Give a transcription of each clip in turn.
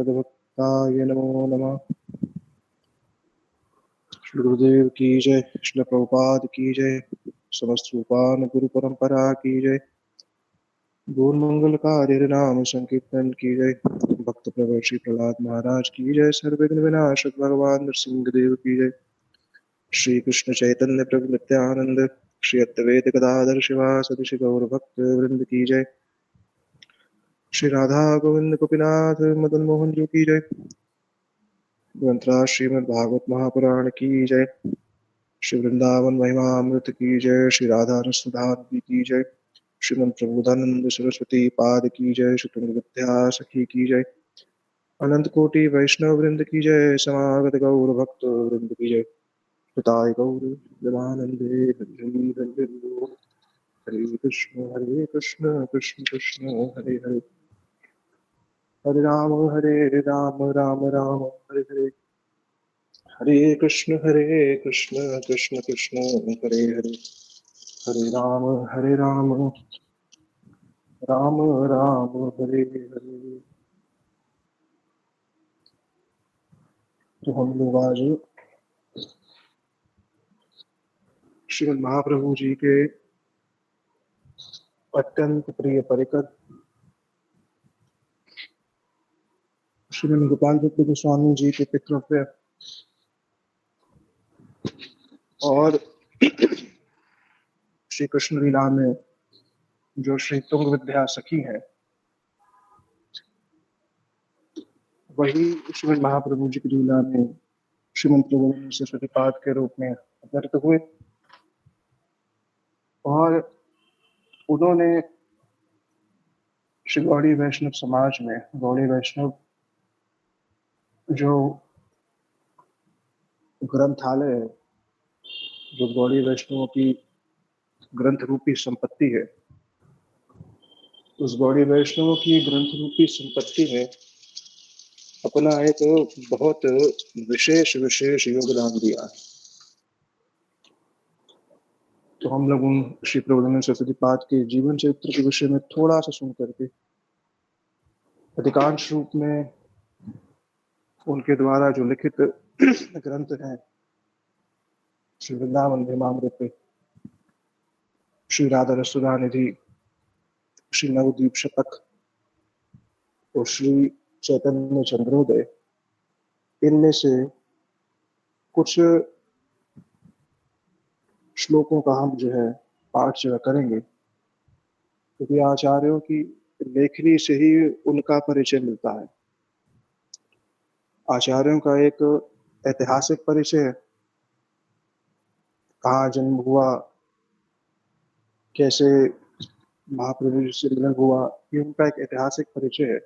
भक्ताय नमो नमः। श्री गुरुदेव की जय, श्री प्रभुपाद की जय, समस्त रूपान गुरु परंपरा की जय। गौर मंगलकारी नाम संकीर्तन की जय। भक्त प्रवर श्री प्रहलाद महाराज की जय। सर्वविघ्न विनाशक भगवान नरसिंह देव की जय। श्री कृष्ण चैतन्य प्रभु नित्यानंद, श्री अद्वैत गदाधर शिवासदि श्री गौर भक्त वृंद की जय। श्री राधा गोविंद गोपीनाथ मदन मोहन जी की जय। ग्रंथराज श्रीमद् भागवत महापुराण की जय। श्री वृंदावन महिमा अमृत की जय। श्री राधा रसधानवी की जय। श्रीमंत प्रबोधानंद सरस्वती पाद की जय। श्री तुंग विद्या सखी की जय। अनंत कोटि वैष्णव वृंद की जय। समागत गौर भक्त वृंद की जय। पिताय गौर जमानंदे हरि हरि बोल। हरे कृष्ण कृष्ण कृष्ण हरे हरे, हरे राम राम राम हरे हरे, हरे कृष्ण कृष्ण कृष्ण हरे हरे, हरे राम राम राम हरे हरे। तो हम लोग आज श्रीमद् महाप्रभु जी के अत्यंत प्रिय परिकर श्रीमद् गोपाल भट्ट गोस्वामी जी के पितृव्य और श्री कृष्ण लीला में जो श्री तुंग विद्या सखी है, वही श्रीमद् महाप्रभु जी की लीला में श्रीमंत प्रबोधन सरस्वती पाद के रूप में अवतरित हुए। और उन्होंने श्री गौड़ी वैष्णव समाज में गौड़ी वैष्णव जो ग्रंथालय है, जो गौड़ी वैष्णवों की ग्रंथ रूपी संपत्ति है, उस गौड़ी वैष्णवों की ग्रंथ रूपी संपत्ति में अपना एक बहुत विशेष विशेष योगदान दिया। तो हम लोग उन श्री प्रबोधानंद सरस्वती पाद के जीवन चरित्र के विषय में थोड़ा सा सुन करके अधिकांश रूप में उनके द्वारा जो लिखित ग्रंथ हैं, श्री वृंदावन भीमामृत, श्री राधा रसुधा निधि, श्री नवदीप शतक और श्री चैतन्य चंद्रोदय, इनमें से कुछ श्लोकों का हम जो है पाठ जो है करेंगे, क्योंकि आचार्यों की लेखनी से ही उनका परिचय मिलता है। आचार्यों का एक ऐतिहासिक परिचय, कहाँ जन्म हुआ, कैसे महाप्रभु जी से मिलन हुआ, ये उनका एक ऐतिहासिक परिचय है।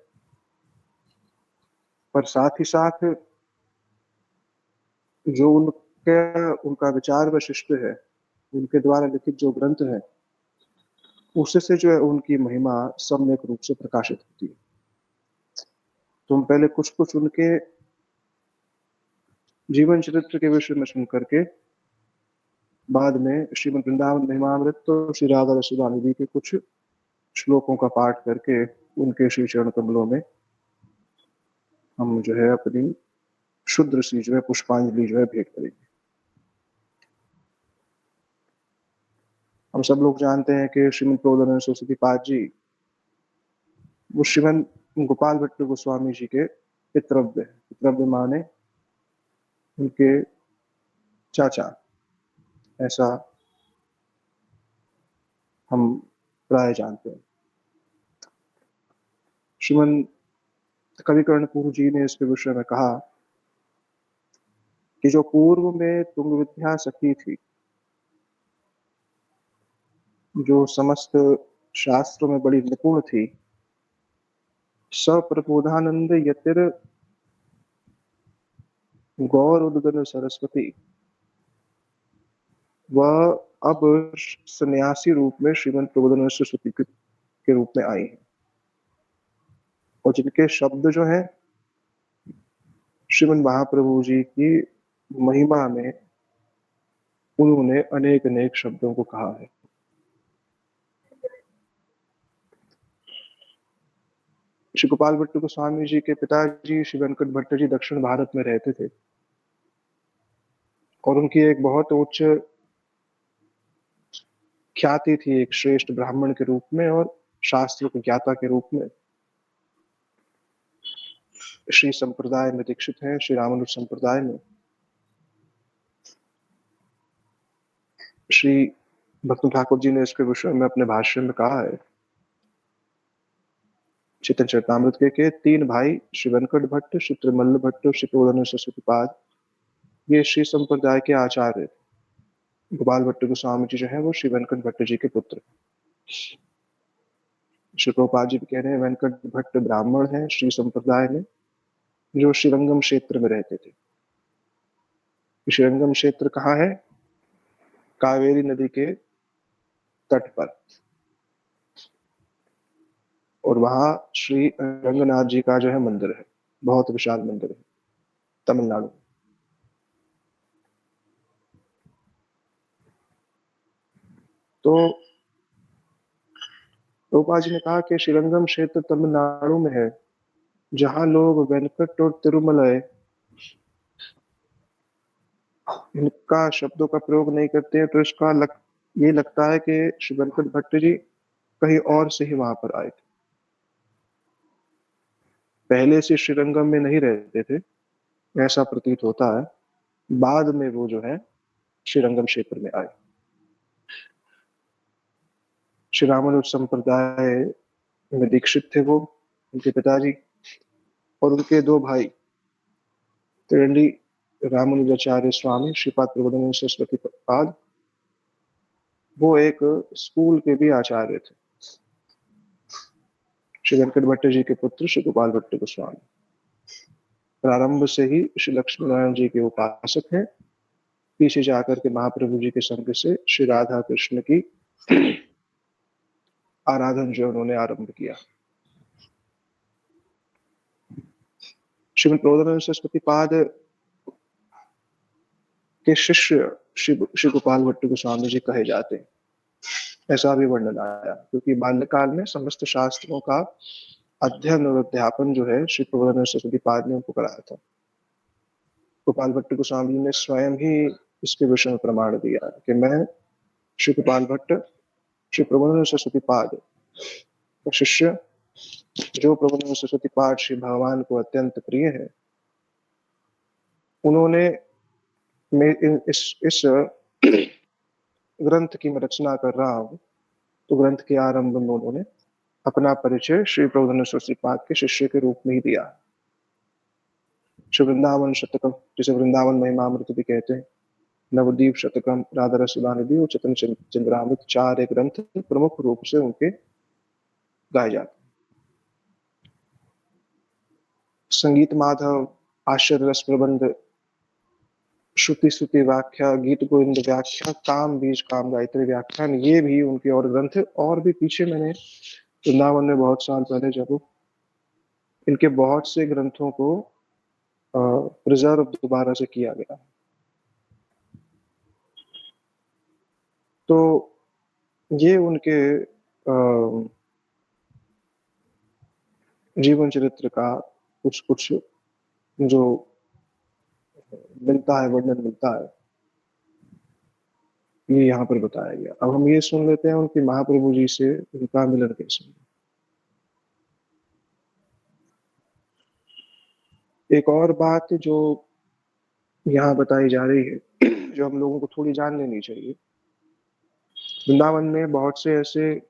पर साथ ही साथ जो उनका विचार वशिष्ठ है, उनके द्वारा लिखित जो ग्रंथ है, उससे जो है उनकी महिमा सम्यक रूप से प्रकाशित होती है। तो हम पहले कुछ कुछ उनके जीवन चरित्र के विषय में सुन करके बाद में श्रीमद् वृंदावन महिमामृत तो श्री राधा रसुधा निधि के कुछ श्लोकों का पाठ करके उनके श्री चरण कमलों में हम जो है अपनी शुद्र सी जो है पुष्पांजलि जो है भेंट करेंगे। हम सब लोग जानते हैं कि श्रीमद् प्रबोधानंद सरस्वती पाद जी वो श्रीमद् गोपाल भट्ट गोस्वामी जी के पितृव्य है। पितृव्य माने उनके चाचा, ऐसा हम प्राय जानते हैं। श्रीमद् कवि कर्णपुर जी ने इसके विषय में कहा कि जो पूर्व में तुंग विद्या सखी थी, जो समस्त शास्त्रों में बड़ी निपुण थी, सप्रबोधानंद यतिर गौर उद्गन सरस्वती, वह अब सन्यासी रूप में श्रीमंत प्रबोधानंद सरस्वती के रूप में आई है। और जिनके शब्द जो हैं श्रीमंत महाप्रभु जी की महिमा में उन्होंने अनेक अनेक शब्दों को कहा है। श्री गोपाल भट्ट गोस्वामी जी के पिताजी श्री वेंकट भट्ट जी दक्षिण भारत में रहते थे और उनकी एक बहुत उच्च ख्याति थी, एक श्रेष्ठ ब्राह्मण के रूप में और शास्त्र के ज्ञाता के रूप में। श्री संप्रदाय में दीक्षित हैं, श्री रामानुज संप्रदाय में। श्री भक्ति ठाकुर जी ने इसके विषय में अपने भाष्य में कहा है, चैतन्य चरितामृत के 3 भाई श्री वेंकट भट्ट, श्री त्रिमल्ल भट्ट, श्री प्रबोधानंद सरस्वती पाद, ये श्री संप्रदाय के आचार्य। गोपाल भट्ट गोस्वामी जी जो है वो श्री वेंकट भट्ट जी के पुत्र। श्री प्रभुपाद जी भी कह रहे हैं वेंकट भट्ट ब्राह्मण हैं श्री संप्रदाय में, जो श्रीरंगम क्षेत्र में रहते थे। श्रीरंगम क्षेत्र कहाँ है? कावेरी नदी के तट पर, और वहां श्री रंगनाथ जी का जो है मंदिर है, बहुत विशाल मंदिर है, तमिलनाडु। तो प्रभुपाद जी ने कहा कि श्रीरंगम क्षेत्र तमिलनाडु में है, जहां लोग वेंकट और तिरुमलय इनका शब्दों का प्रयोग नहीं करते हैं, तो ये लगता है कि श्री वेंकट भट्ट जी कहीं और से ही वहां पर आए थे, पहले से श्रीरंगम में नहीं रहते थे, ऐसा प्रतीत होता है। बाद में वो जो है श्रीरंगम क्षेत्र में आए। श्री रामानुज संप्रदाय में दीक्षित थे वो, उनके पिताजी, और उनके 2 भाई त्रिंडी रामानुजाचार्य स्वामी, श्रीपाद प्रबोधानंद सरस्वती पाद, वो एक स्कूल के भी आचार्य थे। श्री वेंकट भट्ट जी के पुत्र श्री गोपाल भट्ट गोस्वामी प्रारंभ से ही श्री लक्ष्मी नारायण जी के उपासक हैं। पीछे जाकर के महाप्रभु जी के संग से श्री राधा कृष्ण की आराधन जो उन्होंने आरंभ किया। श्रीमद प्रबोधानंद सरस्वती पाद के शिष्य श्री गोपाल भट्ट गोस्वामी जी कहे जाते हैं, ऐसा भी वर्णन आया, क्योंकि बाल्यकाल में समस्त शास्त्रों का अध्ययन और अध्यापन जो है श्री प्रबोधानंद सरस्वती पाद ने उनको कराया था। गोपाल भट्ट गोस्वामी ने स्वयं ही इसके विषय में प्रमाण दिया कि मैं श्री गोपाल भट्ट श्री प्रबोधानंद सरस्वती पाद का शिष्य, जो प्रबोधानंद सरस्वती पाद श्री भगवान को अत्यंत प्रिय है, उन्होंने इस ग्रंथ की मैं रचना कर रहा हूँ, तो ग्रंथ के आरंभ में उन्होंने अपना परिचय श्री प्रबोधानंद सरस्वती पाद के शिष्य के रूप में ही दिया। श्री वृंदावन शतकम, जिसे वृंदावन महिमामृत भी कहते हैं, नवद्वीप शतकम, राधा रसुदानिधि और चैतन्य चंद्रामृत, 4 ग्रंथ प्रमुख रूप से उनके गाए जाते। संगीत माधव, आश्चर्य रस प्रबंध, श्रुति स्तुति व्याख्या, गीत गोविंद व्याख्या, काम बीज काम गायत्री व्याख्यान, ये भी उनके और ग्रंथ। और भी पीछे मैंने वृंदावन में बहुत साल पहले जब इनके बहुत से ग्रंथों को प्रिजर्व दोबारा से किया गया, तो ये उनके जीवन चरित्र का कुछ कुछ जो मिलता है, वर्णन मिलता है, ये यहाँ पर बताया गया। अब हम ये सुन लेते हैं उनकी महाप्रभु जी से उनका मिलन कैसे। एक और बात जो यहाँ बताई जा रही है, जो हम लोगों को थोड़ी जान लेनी चाहिए, वृंदावन में बहुत से ऐसे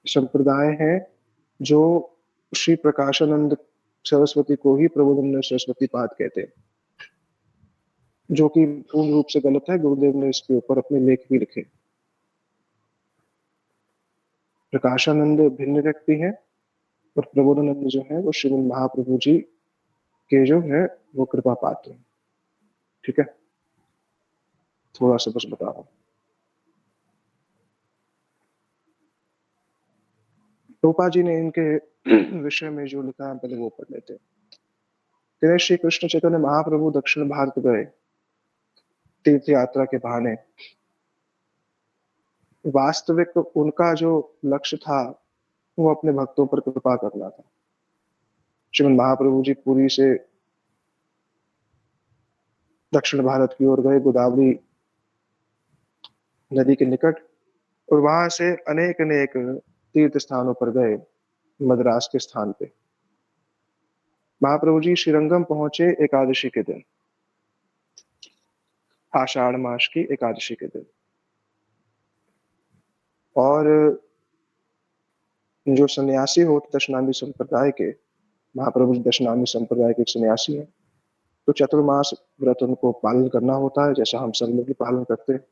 संप्रदाय हैं जो श्री प्रकाशानंद सरस्वती को ही प्रबोधानंद सरस्वती पाद कहते हैं, जो कि पूर्ण रूप से गलत है। गुरुदेव ने इसके ऊपर अपने लेख भी लिखे। प्रकाशानंद भिन्न व्यक्ति है और प्रबोधानंद जो है वो श्रीमद महाप्रभु जी के जो है वो कृपा पात्र है। ठीक है, थोड़ा सा बस बता रहा हूं। रूपा जी ने इनके विषय में जो लिखा है पहले वो पढ़ लेते हैं। श्री कृष्ण चैतन्य महाप्रभु दक्षिण भारत गए तीर्थ यात्रा के बहाने। वास्तविक उनका जो लक्ष्य था वो अपने भक्तों पर कृपा करना था। श्रीमद् महाप्रभु जी पुरी से दक्षिण भारत की ओर गए, गोदावरी नदी के निकट, और वहां से अनेक अनेक तीर्थ स्थानों पर गए। मद्रास के स्थान पे महाप्रभु जी श्रीरंगम पहुंचे एकादशी के दिन, आषाढ़ मास की एकादशी के दिन। और जो सन्यासी होते दशनामी संप्रदाय के, महाप्रभु जी दशनामी संप्रदाय के एक सन्यासी हैं, तो चतुर्मास व्रत उनको पालन करना होता है, जैसा हम सब लोग भी पालन करते हैं।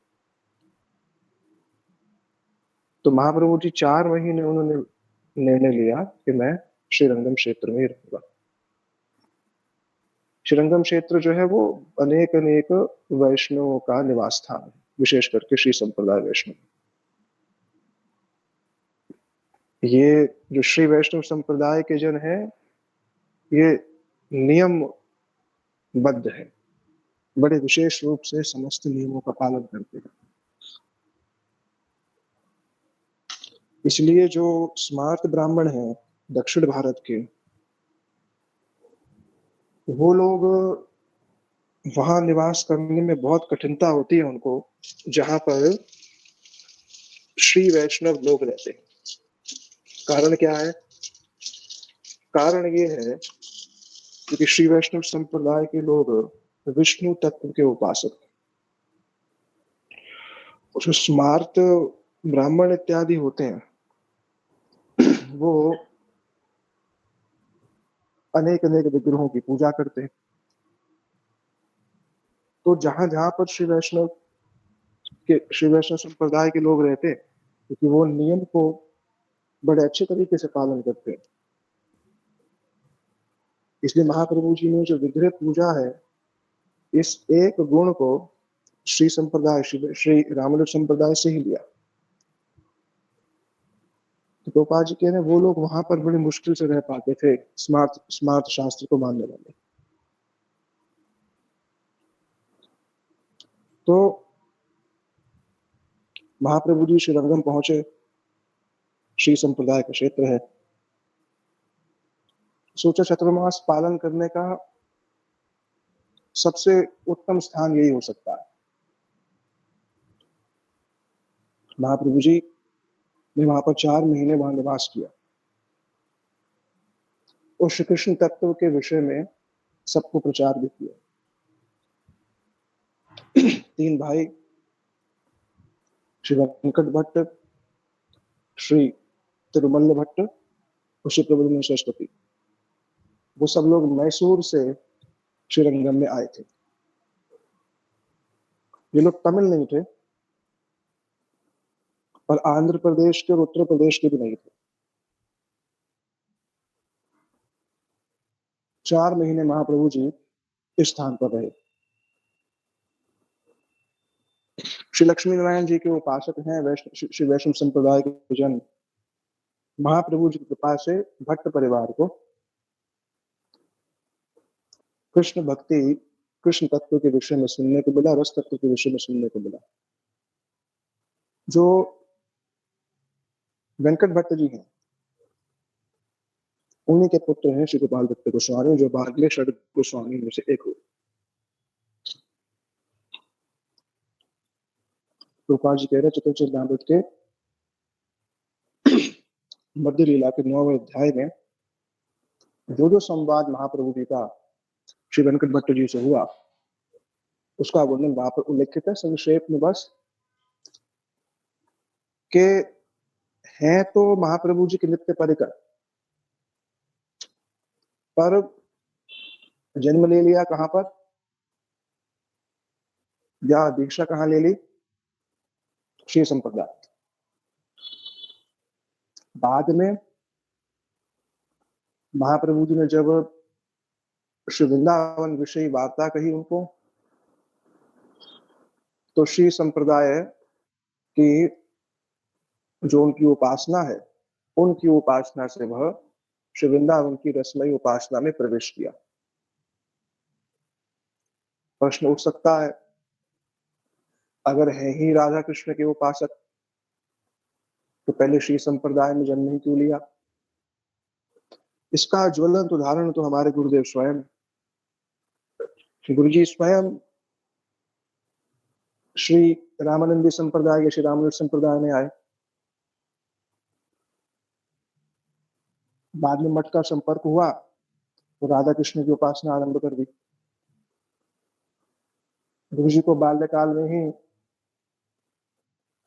तो महाप्रभु जी 4 महीने उन्होंने निर्णय लिया कि मैं श्रीरंगम क्षेत्र में ही रहूंगा। श्रीरंगम क्षेत्र जो है वो अनेक अनेक वैष्णवों का निवास स्थान है, विशेष करके श्री संप्रदाय वैष्णव। ये जो श्री वैष्णव संप्रदाय के जन हैं, ये नियमबद्ध है, बड़े विशेष रूप से समस्त नियमों का पालन करते हैं। इसलिए जो स्मार्त ब्राह्मण हैं दक्षिण भारत के, वो लोग वहां निवास करने में बहुत कठिनता होती है उनको, जहां पर श्री वैष्णव लोग रहते हैं। कारण क्या है? कारण ये है क्योंकि श्री वैष्णव संप्रदाय के लोग विष्णु तत्व के उपासक, जो स्मार्त ब्राह्मण इत्यादि होते हैं, वो अनेक अनेक विग्रहों की पूजा करते हैं। तो जहां जहां पर श्री वैष्णव संप्रदाय के लोग रहते हैं, क्योंकि वो नियम को बड़े अच्छे तरीके से पालन करते हैं, इसलिए महाप्रभु जी ने जो विग्रह पूजा है, इस एक गुण को श्री संप्रदाय श्री रामानुज संप्रदाय से ही लिया। तो गोपाल जी कह रहे हैं वो लोग वहां पर बड़ी मुश्किल से रह पाते थे, स्मार्त स्मार्त शास्त्र को मानने वाले। तो महाप्रभु जी श्रीरंगम पहुंचे, श्री संप्रदाय का क्षेत्र है। सोचा चतुर्मास पालन करने का सबसे उत्तम स्थान यही हो सकता है। महाप्रभु जी ने वहां पर 4 महीने वहां निवास किया और श्री कृष्ण तत्व के विषय में सबको प्रचार भी किया। 3 भाई, श्री वेंकट भट्ट, श्री तिरुमल्ल भट्ट और श्री प्रबोधन सरस्वती, वो सब लोग मैसूर से श्रीरंगम में आए थे। ये लोग तमिल नहीं थे और आंध्र प्रदेश के और उत्तर प्रदेश के भी नहीं थे। 4 महीने महाप्रभु जी इस स्थान पर रहे। श्री लक्ष्मी नारायण जी के उपासक हैं, श्री वैष्णव संप्रदाय के जन। महाप्रभु जी की कृपा से भट्ट परिवार को कृष्ण भक्ति, कृष्ण तत्व के विषय में सुनने को मिला, रस तत्व के विषय में सुनने को मिला। जो वेंकट भट्ट जी हैं, उन्हीं के पुत्र हैं श्री गोपाल भट्ट गोस्वामी, जो बागले षड गोस्वामी में से एक हुए। गोपाल जी कह रहे चतुर्चंदामृत के मध्य लीला के 9वें अध्याय में जो जो संवाद महाप्रभु जी का श्री वेंकट भट्ट जी से हुआ, उसका वर्णन वहां पर उल्लेखित है संक्षेप में बस, के हैं तो महाप्रभु जी के नित्य परिकर, पर जन्म ले लिया कहां पर, या दीक्षा कहां ले ली? श्री संप्रदाय। बाद में महाप्रभु जी ने जब श्री वृंदावन विषय वार्ता कही उनको, तो श्री संप्रदाय की जो उनकी उपासना है, उनकी उपासना से वह श्री वृंदावन की रसमयी उपासना में प्रवेश किया। प्रश्न उठ सकता है, अगर है ही राधा कृष्ण के उपासक, तो पहले श्री संप्रदाय में जन्म ही क्यों लिया? इसका ज्वलंत उदाहरण तो हमारे गुरुदेव स्वयं, श्री गुरु जी स्वयं श्री रामानंदी संप्रदाय या श्री रामानुज संप्रदाय में आए, बाद में मठ का संपर्क हुआ तो राधा कृष्ण की उपासना आरंभ कर दी। गुरु जी को बाल्यकाल में ही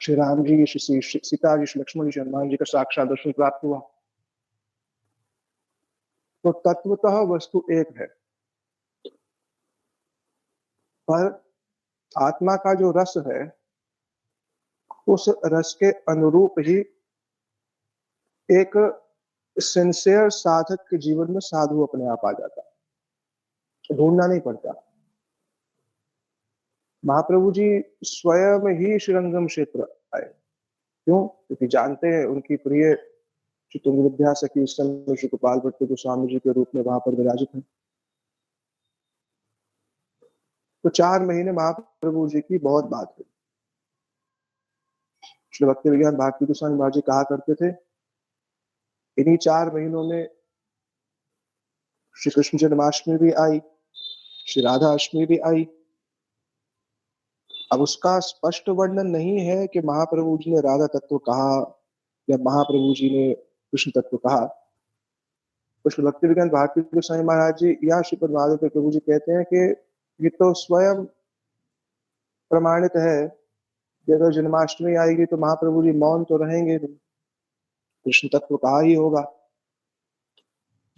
श्री राम जी, श्री सीता जी, श्री लक्ष्मण जी, हनुमान जी का साक्षात दर्शन प्राप्त हुआ। तो तत्वतः वस्तु एक है, पर आत्मा का जो रस है उस रस के अनुरूप ही एक सिंसियर साधक के जीवन में साधु अपने आप आ जाता, ढूंढना नहीं पड़ता। महाप्रभु जी स्वयं ही श्रीरंगम क्षेत्र आए, क्यों? क्योंकि जानते हैं उनकी प्रिय श्री तुंग विद्या सखी इस समय श्री गोपाल भट्ट गोस्वामी जी के रूप में वहां पर विराजित है। तो 4 महीने महाप्रभु जी की बहुत बात हुई। श्री भक्ति विज्ञान भारती गोस्वामी महाराज जी कहा करते थे, इन्हीं 4 महीनों में श्री कृष्ण जन्माष्टमी भी आई, श्री राधा अष्टमी भी आई। अब उसका स्पष्ट वर्णन नहीं है कि महाप्रभु जी ने राधा तत्व कहा या महाप्रभु जी ने कृष्ण तत्व कहा। तो श्री भक्ति विज्ञान भारती गोस्वामी महाराज जी या श्री पद्मावत प्रभु जी कहते हैं कि ये तो स्वयं प्रमाणित है कि अगर जन्माष्टमी आएगी तो महाप्रभु जी मौन तो रहेंगे नहीं, कृष्ण तत्व कहा ही होगा।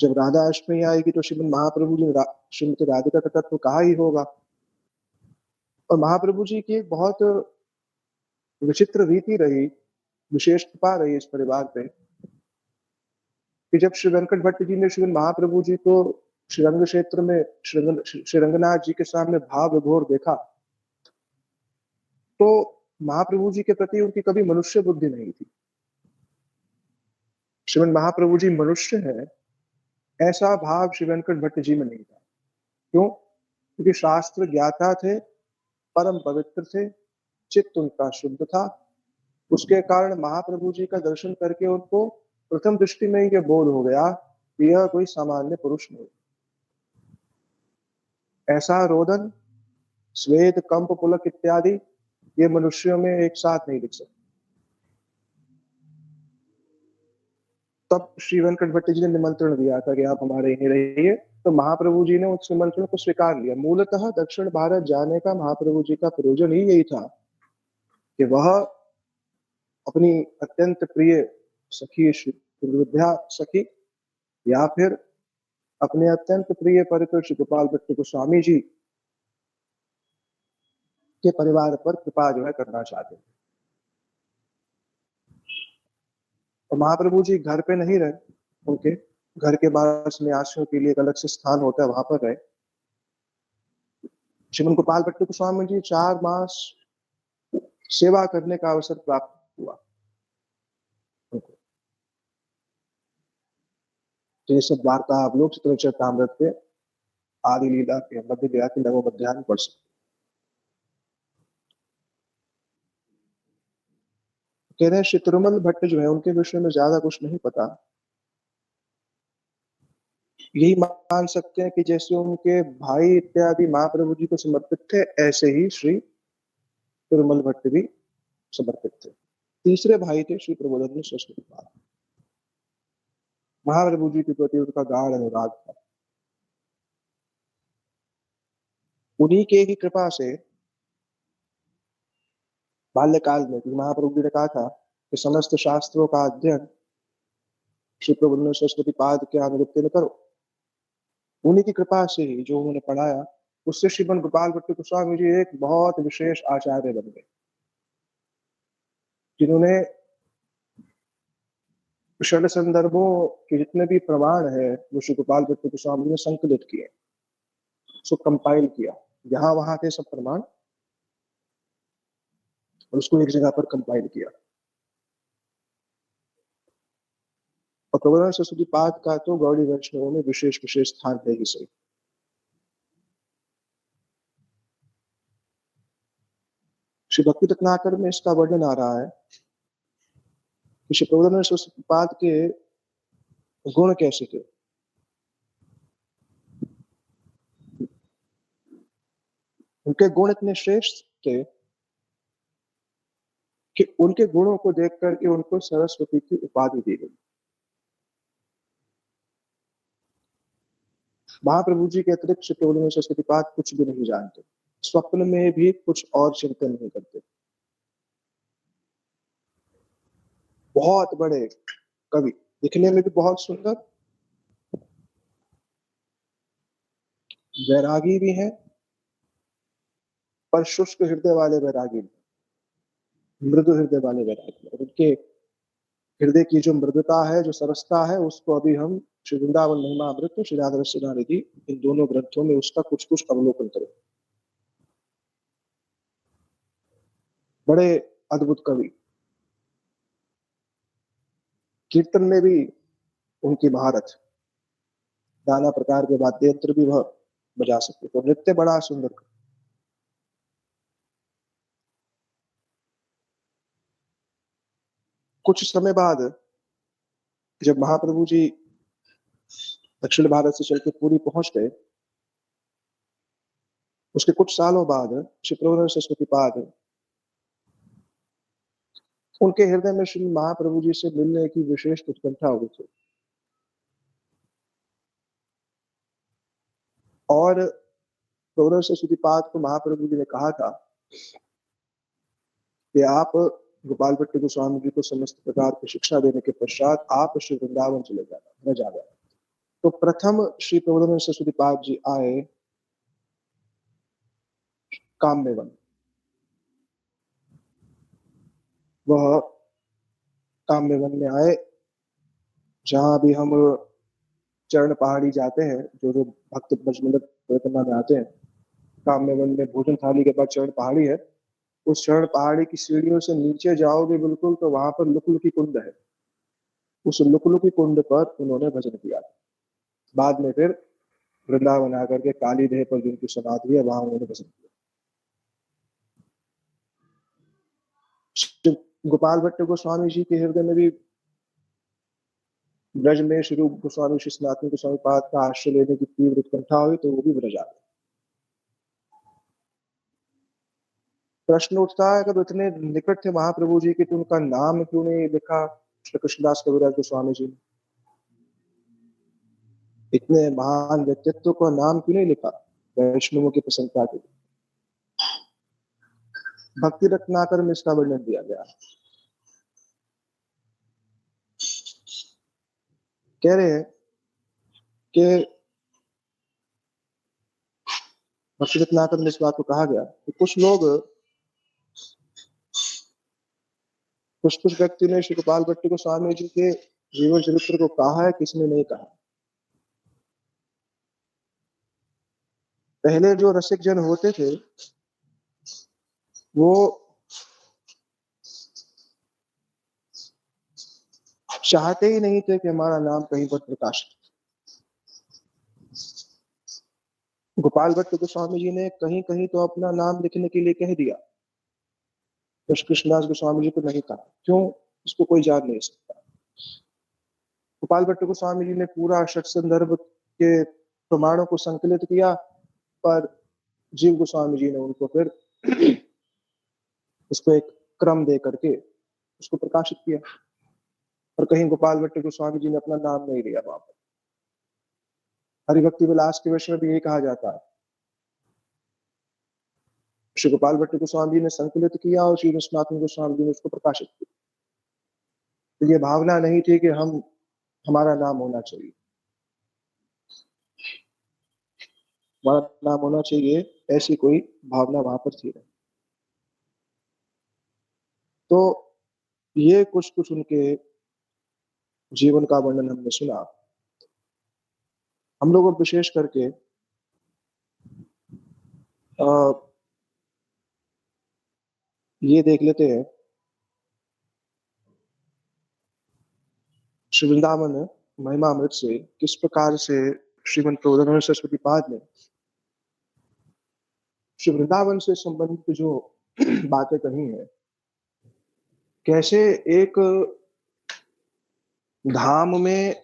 जब राधा अष्टमी आएगी तो श्रीमद महाप्रभु जी श्रीमती राधिका का तत्व कहा ही होगा। और महाप्रभु जी की एक बहुत विचित्र रीति रही, विशेष कृपा रही इस परिवार पे, कि जब श्री वेंकट भट्ट जी ने श्रीमद महाप्रभु जी को श्रीरंग क्षेत्र में श्रीरंगनाथ जी के सामने भाव विभोर देखा, तो महाप्रभु जी के प्रति उनकी कभी मनुष्य बुद्धि नहीं थी। श्रीमद महाप्रभु जी मनुष्य है ऐसा भाव श्री वेंकट भट्ट जी में नहीं था। क्यों? क्योंकि शास्त्र ज्ञाता थे, परम पवित्र थे, चित्त उनका शुद्ध था। उसके कारण महाप्रभु जी का दर्शन करके उनको प्रथम दृष्टि में यह बोध हो गया कि यह कोई सामान्य पुरुष नहीं। ऐसा रोदन, स्वेद, कंप, पुलक इत्यादि ये मनुष्यों में एक साथ नहीं दिख सकते। तब श्री वेंकट भट्ट जी ने निमंत्रण दिया था कि आप हमारे यहीं रहिए, तो महाप्रभु जी ने उस निमंत्रण को स्वीकार लिया। मूलतः दक्षिण भारत जाने का महाप्रभु जी का प्रयोजन ही यही था कि वह अपनी अत्यंत प्रिय सखी श्री विद्या सखी या फिर अपने अत्यंत प्रिय परिकर श्री गोपाल भट्ट गोस्वामी जी के परिवार पर कृपा जो है करना चाहते थे। तो महाप्रभु जी घर पे नहीं रहे, उनके घर के बाहर सन्यासियों के लिए एक अलग से स्थान होता है, वहां पर रहे। श्रीमन गोपाल भट्ट गोस्वामी जी 4 मास सेवा करने का अवसर प्राप्त हुआ उनको। तो ये सब वार्ता आप लोग चरितमृत के आदि लीला के मध्य लीला के नवम अध्याय में पढ़ सकते। कह रहे हैं श्री तिरुमल भट्ट जो है उनके विषय में ज्यादा कुछ नहीं पता। यही मान सकते हैं कि जैसे उनके भाई इत्यादि महाप्रभु जी को समर्पित थे, ऐसे ही श्री तिरुमल भट्ट भी समर्पित थे। तीसरे भाई थे श्री प्रबोधन सरस्वती पाद। महाप्रभु जी के प्रति उनका गाढ़ अनुराग था। उन्हीं के ही कृपा से बाल्यकाल में महाप्रभु जी ने कहा था कि समस्त शास्त्रों का अध्ययन श्री प्रबोधन सरस्वती पाद के अनुरूप में करो। उन्हीं की कृपा से ही जो उन्होंने पढ़ाया, उससे श्रीमन गोपाल भट्ट गोस्वामी जी एक बहुत विशेष आचार्य बन गए, जिन्होंने षड संदर्भों के जितने भी प्रमाण है वो श्री गोपाल भट्ट गोस्वामी ने संकलित किए, उसको कंपाइल किया। यहाँ वहां थे सब प्रमाण और उसको एक जगह पर कंपाइल किया। और प्रबोधन सरस्वती पाद का तो गौड़ी वैष्णवों में विशेष विशेष स्थान है ही सही। श्री भक्ति रत्नाकर में इसका वर्णन आ रहा है कि श्री प्रबोधानंद सरस्वती पाद के गुण कैसे थे। उनके गुण इतने श्रेष्ठ थे कि उनके गुणों को देख करके उनको सरस्वती की उपाधि दी गई। महाप्रभु जी के अतिरिक्त श्री प्रबोधानंद सरस्वती पाद कुछ भी नहीं जानते, स्वप्न में भी कुछ और चिंतन नहीं करते। बहुत बड़े कवि, दिखने में भी बहुत सुंदर, वैरागी भी हैं, पर शुष्क हृदय वाले वैरागी नहीं, मृदु हृदय वाले वैरागी। और उनके हृदय की जो मृदुता है, जो सरसता है, उसको अभी हम श्री वृंदावन महिमा अमृत, श्री राधा रसना निधि, इन दोनों ग्रंथों में उसका कुछ कुछ अवलोकन करें। बड़े अद्भुत कवि, कीर्तन में भी उनकी महारत, नाना प्रकार के वाद्य यंत्र भी वह बजा सकते, तो नृत्य बड़ा सुंदर। कुछ समय बाद जब महाप्रभु जी दक्षिण भारत से चल के पूरी पहुंच गए, उसके कुछ सालों बाद श्री प्रबोधानंद सरस्वती पाद, उनके हृदय में श्री महाप्रभु जी से मिलने की विशेष उत्कंठा हुई थी। और प्रबोधानंद सरस्वती पाद को महाप्रभु जी ने कहा था कि आप गोपाल भट्ट गोस्वामी जी को समस्त प्रकार की शिक्षा देने के पश्चात आप श्री वृंदावन चले जाना, न जाना। तो प्रथम श्री प्रबोधानंद सरस्वती पाद जी आए काम्यवन। वह काम्यवन में आए, जहां भी हम चरण पहाड़ी जाते हैं, जो जो भक्त ब्रजमंडल परिक्रमा में आते हैं, काम्यवन में भोजन थाली के बाद चरण पहाड़ी है। उस चरण पहाड़ी की सीढ़ियों से नीचे जाओगे बिल्कुल, तो वहां पर लुकलुकी कुंड है। उस लुकलुकी कुंड पर उन्होंने भजन किया। बाद में फिर वृंदावन आकर के काली देह पर जिनकी समाधि है, वहां उन्होंने भजन किया। गोपाल भट्ट गोस्वामी जी के हृदय में भी ब्रज में श्री रूप गोस्वामी, श्री सनातन गोस्वामी पाद का आश्रय लेने की तीव्र उत्कंठा हुई, तो वो भी ब्रज आ गए। प्रश्न उठता है, अगर इतने निकट थे महाप्रभु जी के, तो उनका नाम क्यों नहीं लिखा श्री कृष्णदास कविराज गोस्वामी जी ने? इतने महान व्यक्तित्व का नाम क्यों नहीं लिखा वैष्णवों की प्रसन्नता के लिए? भक्ति रत्नाकर में इसका वर्णन दिया गया। कह रहे हैं कि भक्ति रत्नाकर में इस बात को कहा गया कि कुछ व्यक्ति ने श्री गोपाल भट्ट गोस्वामी जी के जीवन चरित्र को कहा है, किसने नहीं कहा। पहले जो रसिक जन होते थे, वो चाहते ही नहीं थे कि हमारा नाम कहीं पर प्रकाशित। गोपाल भट्ट गोस्वामी जी ने कहीं कहीं तो अपना नाम लिखने के लिए कह दिया, तो कृष्णदास गोस्वामी जी को नहीं कहा। क्यों? इसको कोई जान नहीं सकता। गोपाल भट्ट गोस्वामी जी ने पूरा षट संदर्भ के प्रमाणों को संकलित किया, पर जीव गोस्वामी जी ने उनको फिर उसको एक क्रम दे करके उसको प्रकाशित किया। और कहीं गोपाल भट्ट गोस्वामी जी ने अपना नाम नहीं लिया वहां पर। हरिभक्ति विलास के विषय में भी यही कहा जाता है, श्री गोपाल भट्ट गोस्वामी जी ने संकलित किया और श्री सनातन गोस्वामी जी ने उसको प्रकाशित किया। तो ये भावना नहीं थी कि हमारा नाम होना चाहिए, हमारा नाम होना चाहिए, ऐसी कोई भावना वहां पर थी नहीं। तो ये कुछ कुछ उनके जीवन का वर्णन हमने सुना। हम लोग विशेष करके ये देख लेते हैं श्री वृंदावन महिमा अमृत से किस प्रकार से श्रीमंत प्रबोधानंद सरस्वती पाद ने श्री वृंदावन से संबंधित जो बातें कही हैं, कैसे एक धाम में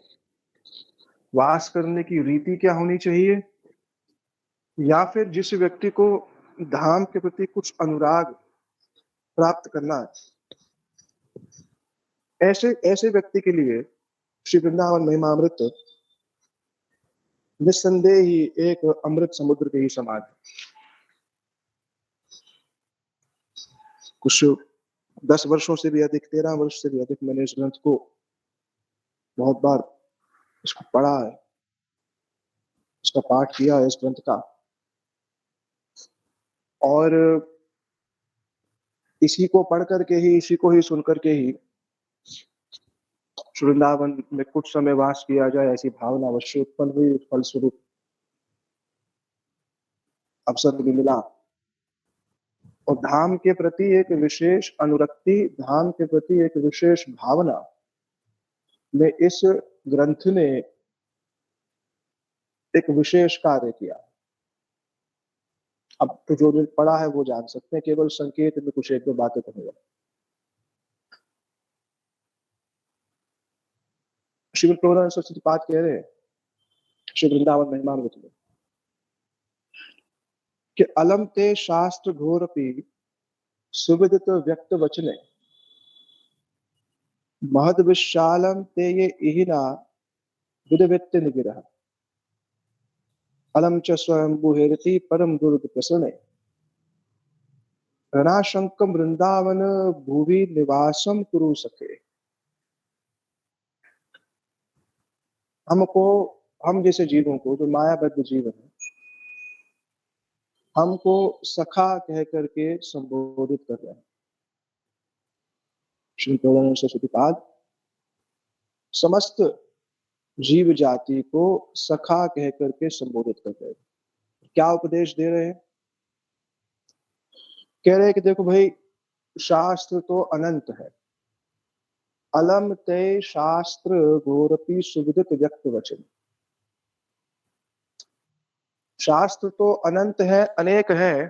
वास करने की रीति क्या होनी चाहिए, या फिर जिस व्यक्ति को धाम के प्रति कुछ अनुराग प्राप्त करना है, ऐसे ऐसे व्यक्ति के लिए श्री वृंदावन महिमामृत निस्संदेह ही एक अमृत समुद्र के ही समान है। कुछ 10 वर्षों से भी अधिक, 13 वर्ष से भी अधिक मैंने इस ग्रंथ को बहुत बार इसको पढ़ा है, इसका पाठ किया है इस ग्रंथ का, और इसी को पढ़ करके ही, इसी को ही सुन करके ही वृंदावन में कुछ समय वास किया जाए, ऐसी भावना अवश्य उत्पन्न हुई। फलस्वरूप अवसर भी मिला, और धाम के प्रति एक विशेष अनुरक्ति, धाम के प्रति एक विशेष भावना में इस ग्रंथ ने एक विशेष कार्य किया। अब तो जो जो पढ़ा है वो जान सकते हैं, केवल संकेत में कुछ एक दो बातें कहूंगा। श्रीमद प्रभुपाद सरस्वती पाद कह रहे हैं श्री वृंदावन महिमामृत में कि अलम ते शास्त्र घोरपि सुविदित व्यक्त वचने महद विशालम ते ये इहिना विदवित्त निगिरह अलम च स्वयं बुहेरति परम दुर्ग प्रसने रणाशंकम वृंदावन भूवि निवासम कुरु सके। हमको, हम जैसे जीवों को, जो मायाबद्ध जीवन है, हमको सखा कह करके संबोधित कर रहे हैं श्री प्रभुपाद सरस्वती पाद। समस्त जीव जाति को सखा कह करके संबोधित कर रहे हैं। क्या उपदेश दे रहे हैं? कह रहे हैं कि देखो भाई, शास्त्र तो अनंत है, अलम ते शास्त्र घोरपि सुविदित व्यक्त वचन। शास्त्र तो अनंत है, अनेक है,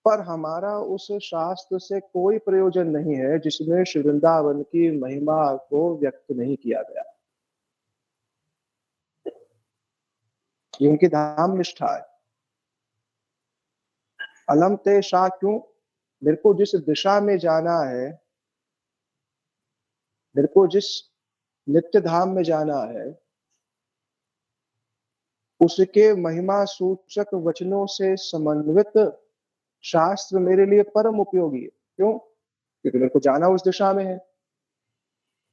पर हमारा उस शास्त्र से कोई प्रयोजन नहीं है जिसमें श्री वृंदावन की महिमा को व्यक्त नहीं किया गया। ये उनकी धाम निष्ठा है। अलम ते शाह क्यों? मेरे को जिस दिशा में जाना है, मेरे को जिस नित्य धाम में जाना है, उसके महिमा सूचक वचनों से समन्वित शास्त्र मेरे लिए परम उपयोगी है। क्यों? क्योंकि मेरे को जाना उस दिशा में है।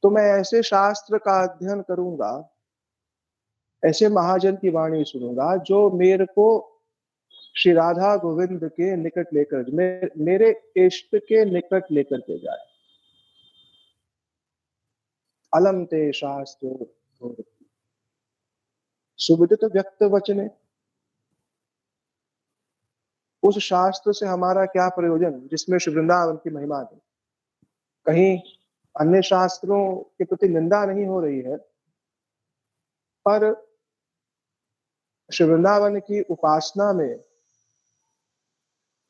तो मैं ऐसे शास्त्र का अध्ययन करूंगा, ऐसे महाजन की वाणी सुनूंगा जो मेरे को श्री राधा गोविंद के निकट लेकर, मेरे इष्ट के निकट लेकर के जाए। अलम ते शास्त्र सुविदित व्यक्त वचने। उस शास्त्र से हमारा क्या प्रयोजन जिसमें श्री वृंदावन की महिमा है? कहीं अन्य शास्त्रों के प्रति निंदा नहीं हो रही है, पर श्री वृंदावन की उपासना में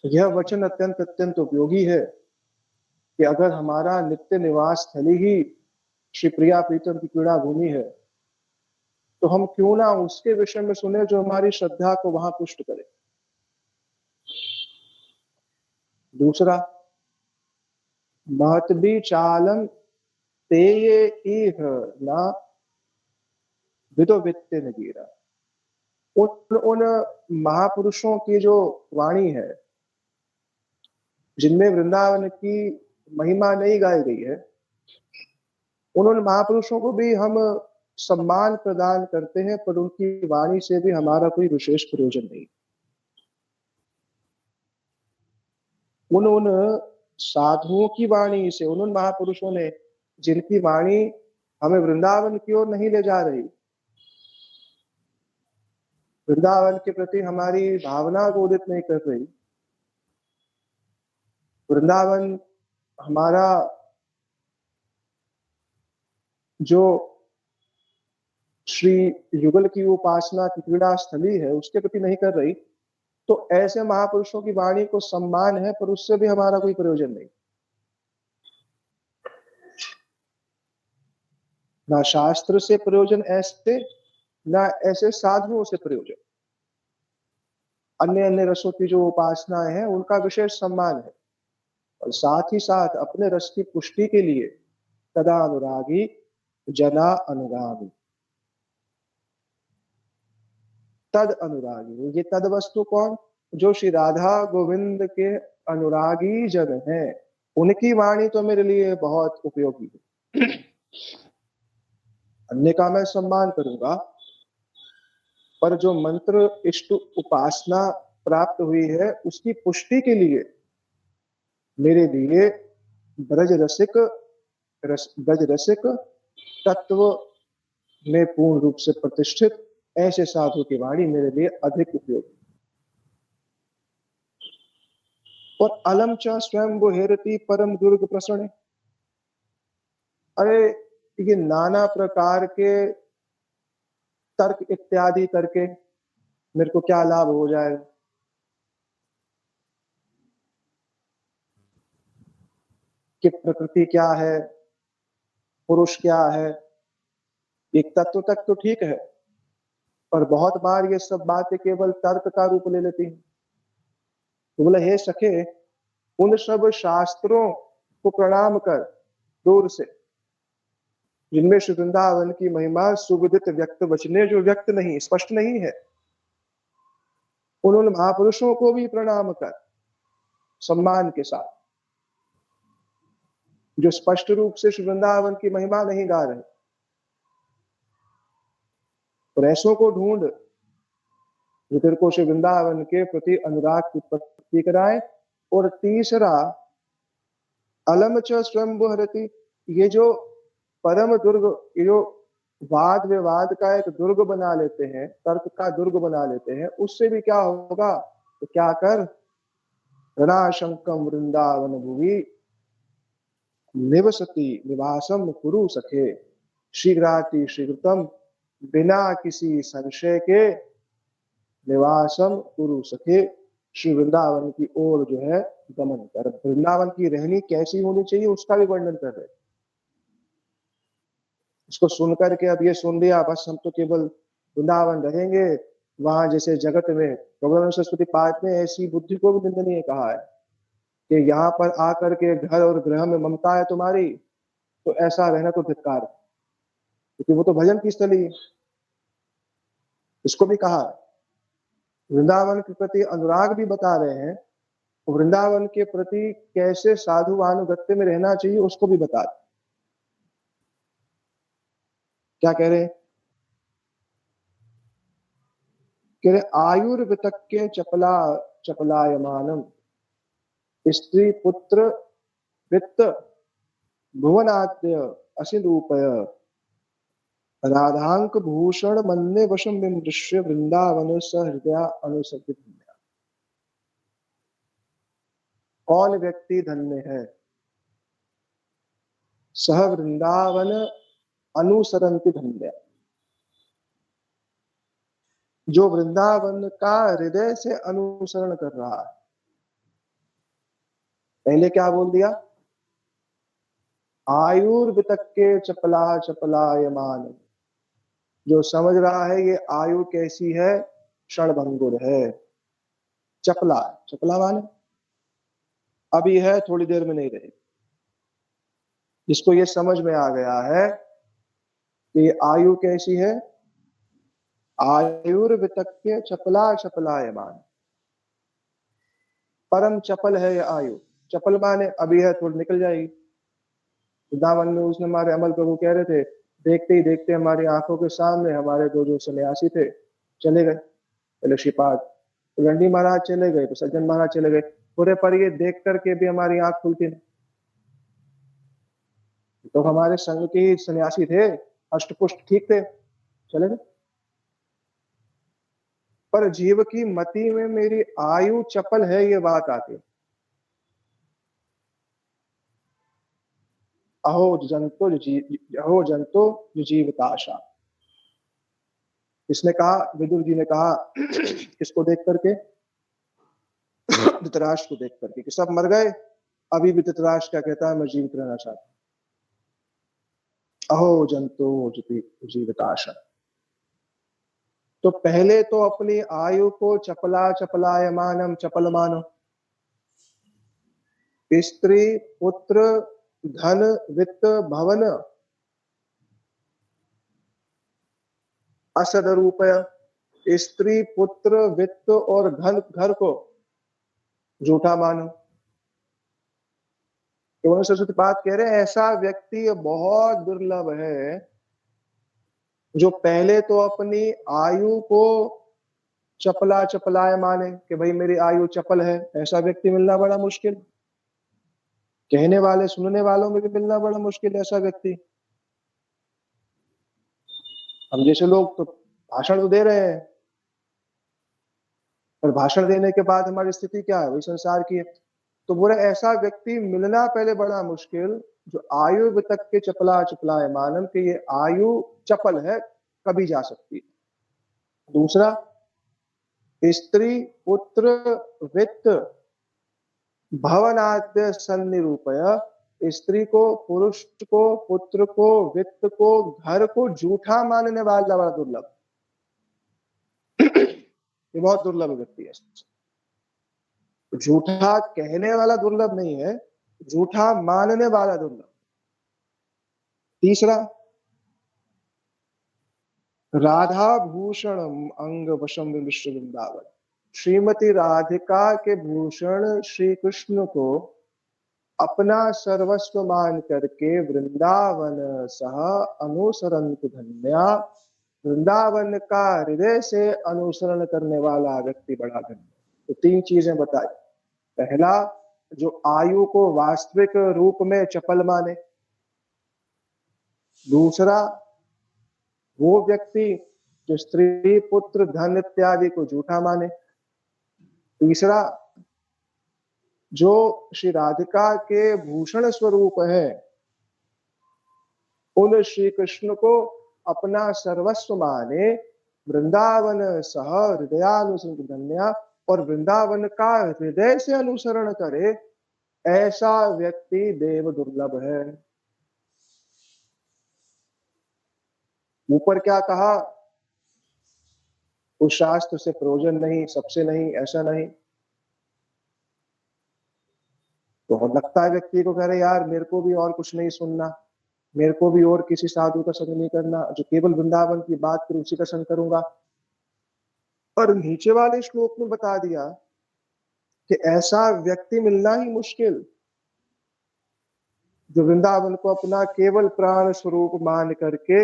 यह वचन अत्यंत अत्यंत उपयोगी है कि अगर हमारा नित्य निवास स्थली ही श्री प्रिया प्रीतम की क्रीड़ा भूमि है, तो हम क्यों ना उसके विषय में सुने जो हमारी श्रद्धा को वहां पुष्ट करे। दूसरा, महतबी चालम तेये इह ना विदो वित्ते नगीरा। उन महापुरुषों की जो वाणी है, जिनमें वृंदावन की महिमा नहीं गाई गई है, उन महापुरुषों को भी हम सम्मान प्रदान करते हैं, पर उनकी वाणी से भी हमारा कोई विशेष प्रयोजन नहीं। उन साधुओं की वाणी से, उन महापुरुषों ने जिनकी वाणी हमें वृंदावन की ओर नहीं ले जा रही, वृंदावन के प्रति हमारी भावना को उदित नहीं कर रही, वृंदावन हमारा जो श्री युगल की उपासना की क्रीड़ा स्थली है उसके प्रति नहीं कर रही, तो ऐसे महापुरुषों की वाणी को सम्मान है, पर उससे भी हमारा कोई प्रयोजन नहीं। ना शास्त्र से प्रयोजन ऐसे, ना ऐसे साधुओं से प्रयोजन। अन्य अन्य रसों की जो उपासनाएं हैं उनका विशेष सम्मान है, और साथ ही साथ अपने रस की पुष्टि के लिए तदा अनुरागी जना अनुगामी। तद अनुरागी, ये तद वस्तु कौन? जो श्री राधा गोविंद के अनुरागी जन हैं, उनकी वाणी तो मेरे लिए बहुत उपयोगी है। अन्य का मैं सम्मान करूंगा, पर जो मंत्र इष्ट उपासना प्राप्त हुई है उसकी पुष्टि के लिए मेरे लिए ब्रज रसिक ब्रज रसिक तत्व में पूर्ण रूप से प्रतिष्ठित ऐसे साधु की वाणी मेरे लिए अधिक उपयोगी। और अलम च स्वयं वो हेरती परम दुर्ग प्रसन्न। अरे, ये नाना प्रकार के तर्क इत्यादि करके मेरे को क्या लाभ हो जाएगा? कि प्रकृति क्या है, पुरुष क्या है, एक तत्व तक तो ठीक है, पर बहुत बार ये सब बातें केवल तर्क का रूप ले लेती हैं। तो बोला, हे सखे, उन सब शास्त्रों को प्रणाम कर दूर से, जिनमें श्री वृंदावन की महिमा सुविदित व्यक्त वचने जो व्यक्त नहीं, स्पष्ट नहीं है, उन महापुरुषों को भी प्रणाम कर सम्मान के साथ, जो स्पष्ट रूप से श्री वृंदावन की महिमा नहीं गा रहे। और ऐसों को ढूंढ जो तेरे को श्री वृंदावन के प्रति अनुराग की उत्पत्ति कराए। और तीसरा, अलम च स्वयं हरति, ये जो परम दुर्ग, ये जो वाद विवाद का एक दुर्ग बना लेते हैं, तर्क का दुर्ग बना लेते हैं, उससे भी क्या होगा? तो क्या कर, रणाशंकम वृंदावन भुवि निवसति निवासम कुरु सखे, शीघ्राति शीघ्रतम, बिना किसी संशय के निवासम कुरु सखे, श्री वृंदावन की ओर जो है गमन कर। वृंदावन की रहनी कैसी होनी चाहिए उसका भी वर्णन कर रहे। इसको सुनकर के अब ये सुन लिया, बस हम तो केवल वृंदावन रहेंगे, वहां जैसे जगत में भगवान सरस्वती पाठ ने ऐसी बुद्धि को भी निंदनीय कहा है कि यहाँ पर आकर के घर और गृह में ममता है तुम्हारी, तो ऐसा रहना तो धिक्कार है, क्योंकि वो तो भजन की स्थली है। इसको भी कहा, वृंदावन के प्रति अनुराग भी बता रहे हैं, वृंदावन के प्रति कैसे साधुवानुगत्य में रहना चाहिए उसको भी बता रहे। क्या कह रहे हैं? कह रहे आयुर्वितक्य चपला चपलायमानम, स्त्री पुत्र वित्त भुवनाद्य असिरूपय, राधांक भूषण मन्ने वशम दृश्य वृंदावन सहृदया अनुसृत। कौन व्यक्ति धन्य है? सह वृंदावन अनुसरंति धन्य, जो वृंदावन का हृदय से अनुसरण कर रहा है। पहले क्या बोल दिया? आयुर्वितक्के चपला चपलायमान, जो समझ रहा है ये आयु कैसी है, क्षणभंगुर है, चपला। चपला माने अभी है, थोड़ी देर में नहीं रहेगी। जिसको ये समझ में आ गया है कि आयु कैसी है, आयुर्वितक्के चपला चपलायमान, परम चपल है ये आयु। चपल माने अभी है, थोड़ी निकल जाएगी। वृंदावन में उसने हमारे अमल प्रभु कह रहे थे, देखते ही देखते हमारी आंखों के सामने हमारे दो जो सन्यासी थे चले गए। पहले श्रीपाद रंडी महाराज चले गए, तो सज्जन महाराज चले गए। पूरे पर ये देख करके भी हमारी आंख खुलती नहीं। तो हमारे संग के ही सन्यासी थे, अष्टपुष्ट ठीक थे, चले गए। पर जीव की मति में मेरी आयु चपल है ये बात आती। अहो जंतो जीवताशा, इसने कहा, विदुर जी ने कहा किसको देख करके? धृतराष्ट्र को देख करके, कि सब मर गए, अभी भी धृतराष्ट्र क्या कहता है, मैं जीवित रहना चाहता अहो जंतु जीविताशा। तो पहले तो अपनी आयु को चपला चपलायमानम चपल मानो। स्त्री पुत्र धन वित्त भवन असदरूपय। स्त्री पुत्र वित्त और धन घर को झूठा मानो। तो सरस्वती बात कह रहे हैं ऐसा व्यक्ति बहुत दुर्लभ है जो पहले तो अपनी आयु को चपला चपलाए माने कि भाई मेरी आयु चपल है। ऐसा व्यक्ति मिलना बड़ा मुश्किल। कहने वाले सुनने वालों में भी मिलना बड़ा मुश्किल ऐसा व्यक्ति। हम जैसे लोग तो भाषण तो दे रहे हैं, पर भाषण देने के बाद हमारी स्थिति क्या है, वही संसार की है। तो बोले ऐसा व्यक्ति मिलना पहले बड़ा मुश्किल जो आयु तक के चपला चपलाए मानम कि ये आयु चपल है, कभी जा सकती है। दूसरा, स्त्री पुत्र वित्त भवनाद्य सन्निरूपय। स्त्री को पुरुष को पुत्र को वित्त को घर को झूठा मानने वाला बड़ा दुर्लभ। ये बहुत दुर्लभ व्यक्ति है। झूठा कहने वाला दुर्लभ नहीं है, झूठा मानने वाला दुर्लभ। तीसरा, राधा भूषण अंग वशम विश्व वृंदावन। श्रीमती राधिका के भूषण श्री कृष्ण को अपना सर्वस्व मान करके वृंदावन सह अनुसरंत धन्या। वृंदावन का हृदय से अनुसरण करने वाला व्यक्ति बड़ा धन्य। तो तीन चीजें बताई। पहला, जो आयु को वास्तविक रूप में चपल माने। दूसरा, वो व्यक्ति जो स्त्री पुत्र धन इत्यादि को झूठा माने। तीसरा, जो श्री राधिका के भूषण स्वरूप है उन श्री कृष्ण को अपना सर्वस्व माने। वृंदावन सह हृदयानुसरण धन्या, और वृंदावन का हृदय से अनुसरण करे ऐसा व्यक्ति देव दुर्लभ है। ऊपर क्या कहा, उस शास्त्र से प्रयोजन नहीं, सबसे नहीं, ऐसा नहीं। तो लगता है व्यक्ति को कह रहे यार मेरे को भी और कुछ नहीं सुनना, मेरे को भी और किसी साधु का संग नहीं करना, जो केवल वृंदावन की बात करूं उसी का संग करूंगा। और नीचे वाले श्लोक में बता दिया कि ऐसा व्यक्ति मिलना ही मुश्किल जो वृंदावन को अपना केवल प्राण स्वरूप मान करके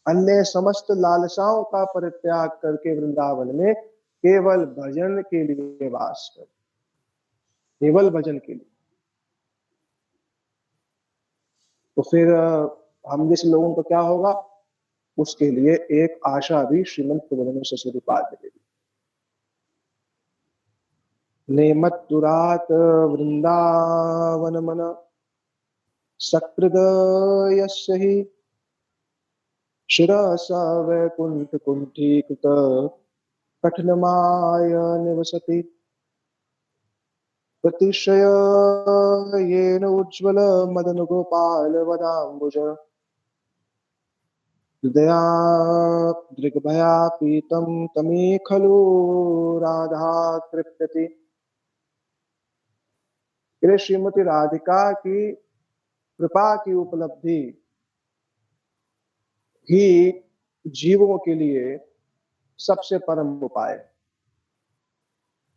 अन्य समस्त लालसाओं का परित्याग करके वृंदावन में केवल भजन के लिए वास करे, केवल भजन के लिए। तो फिर हम जैसे लोगों को क्या होगा, उसके लिए एक आशा भी श्रीमंत प्रबोधन सरस्वती पाद ने दी। नेमत दुरात वृंदावन मन सकृदयस्य हि शिरसा वैकुंठ कुंठीकृत कठिनमाय निवसति। प्रतिशय येन उज्ज्वल मदन गोपाल वदाम्बुज हृदया दृग्भयापीतं तमे खलु राधा तृप्यति। श्रीमती राधिका की कृपा की उपलब्धि ही जीवों के लिए सबसे परम उपाय।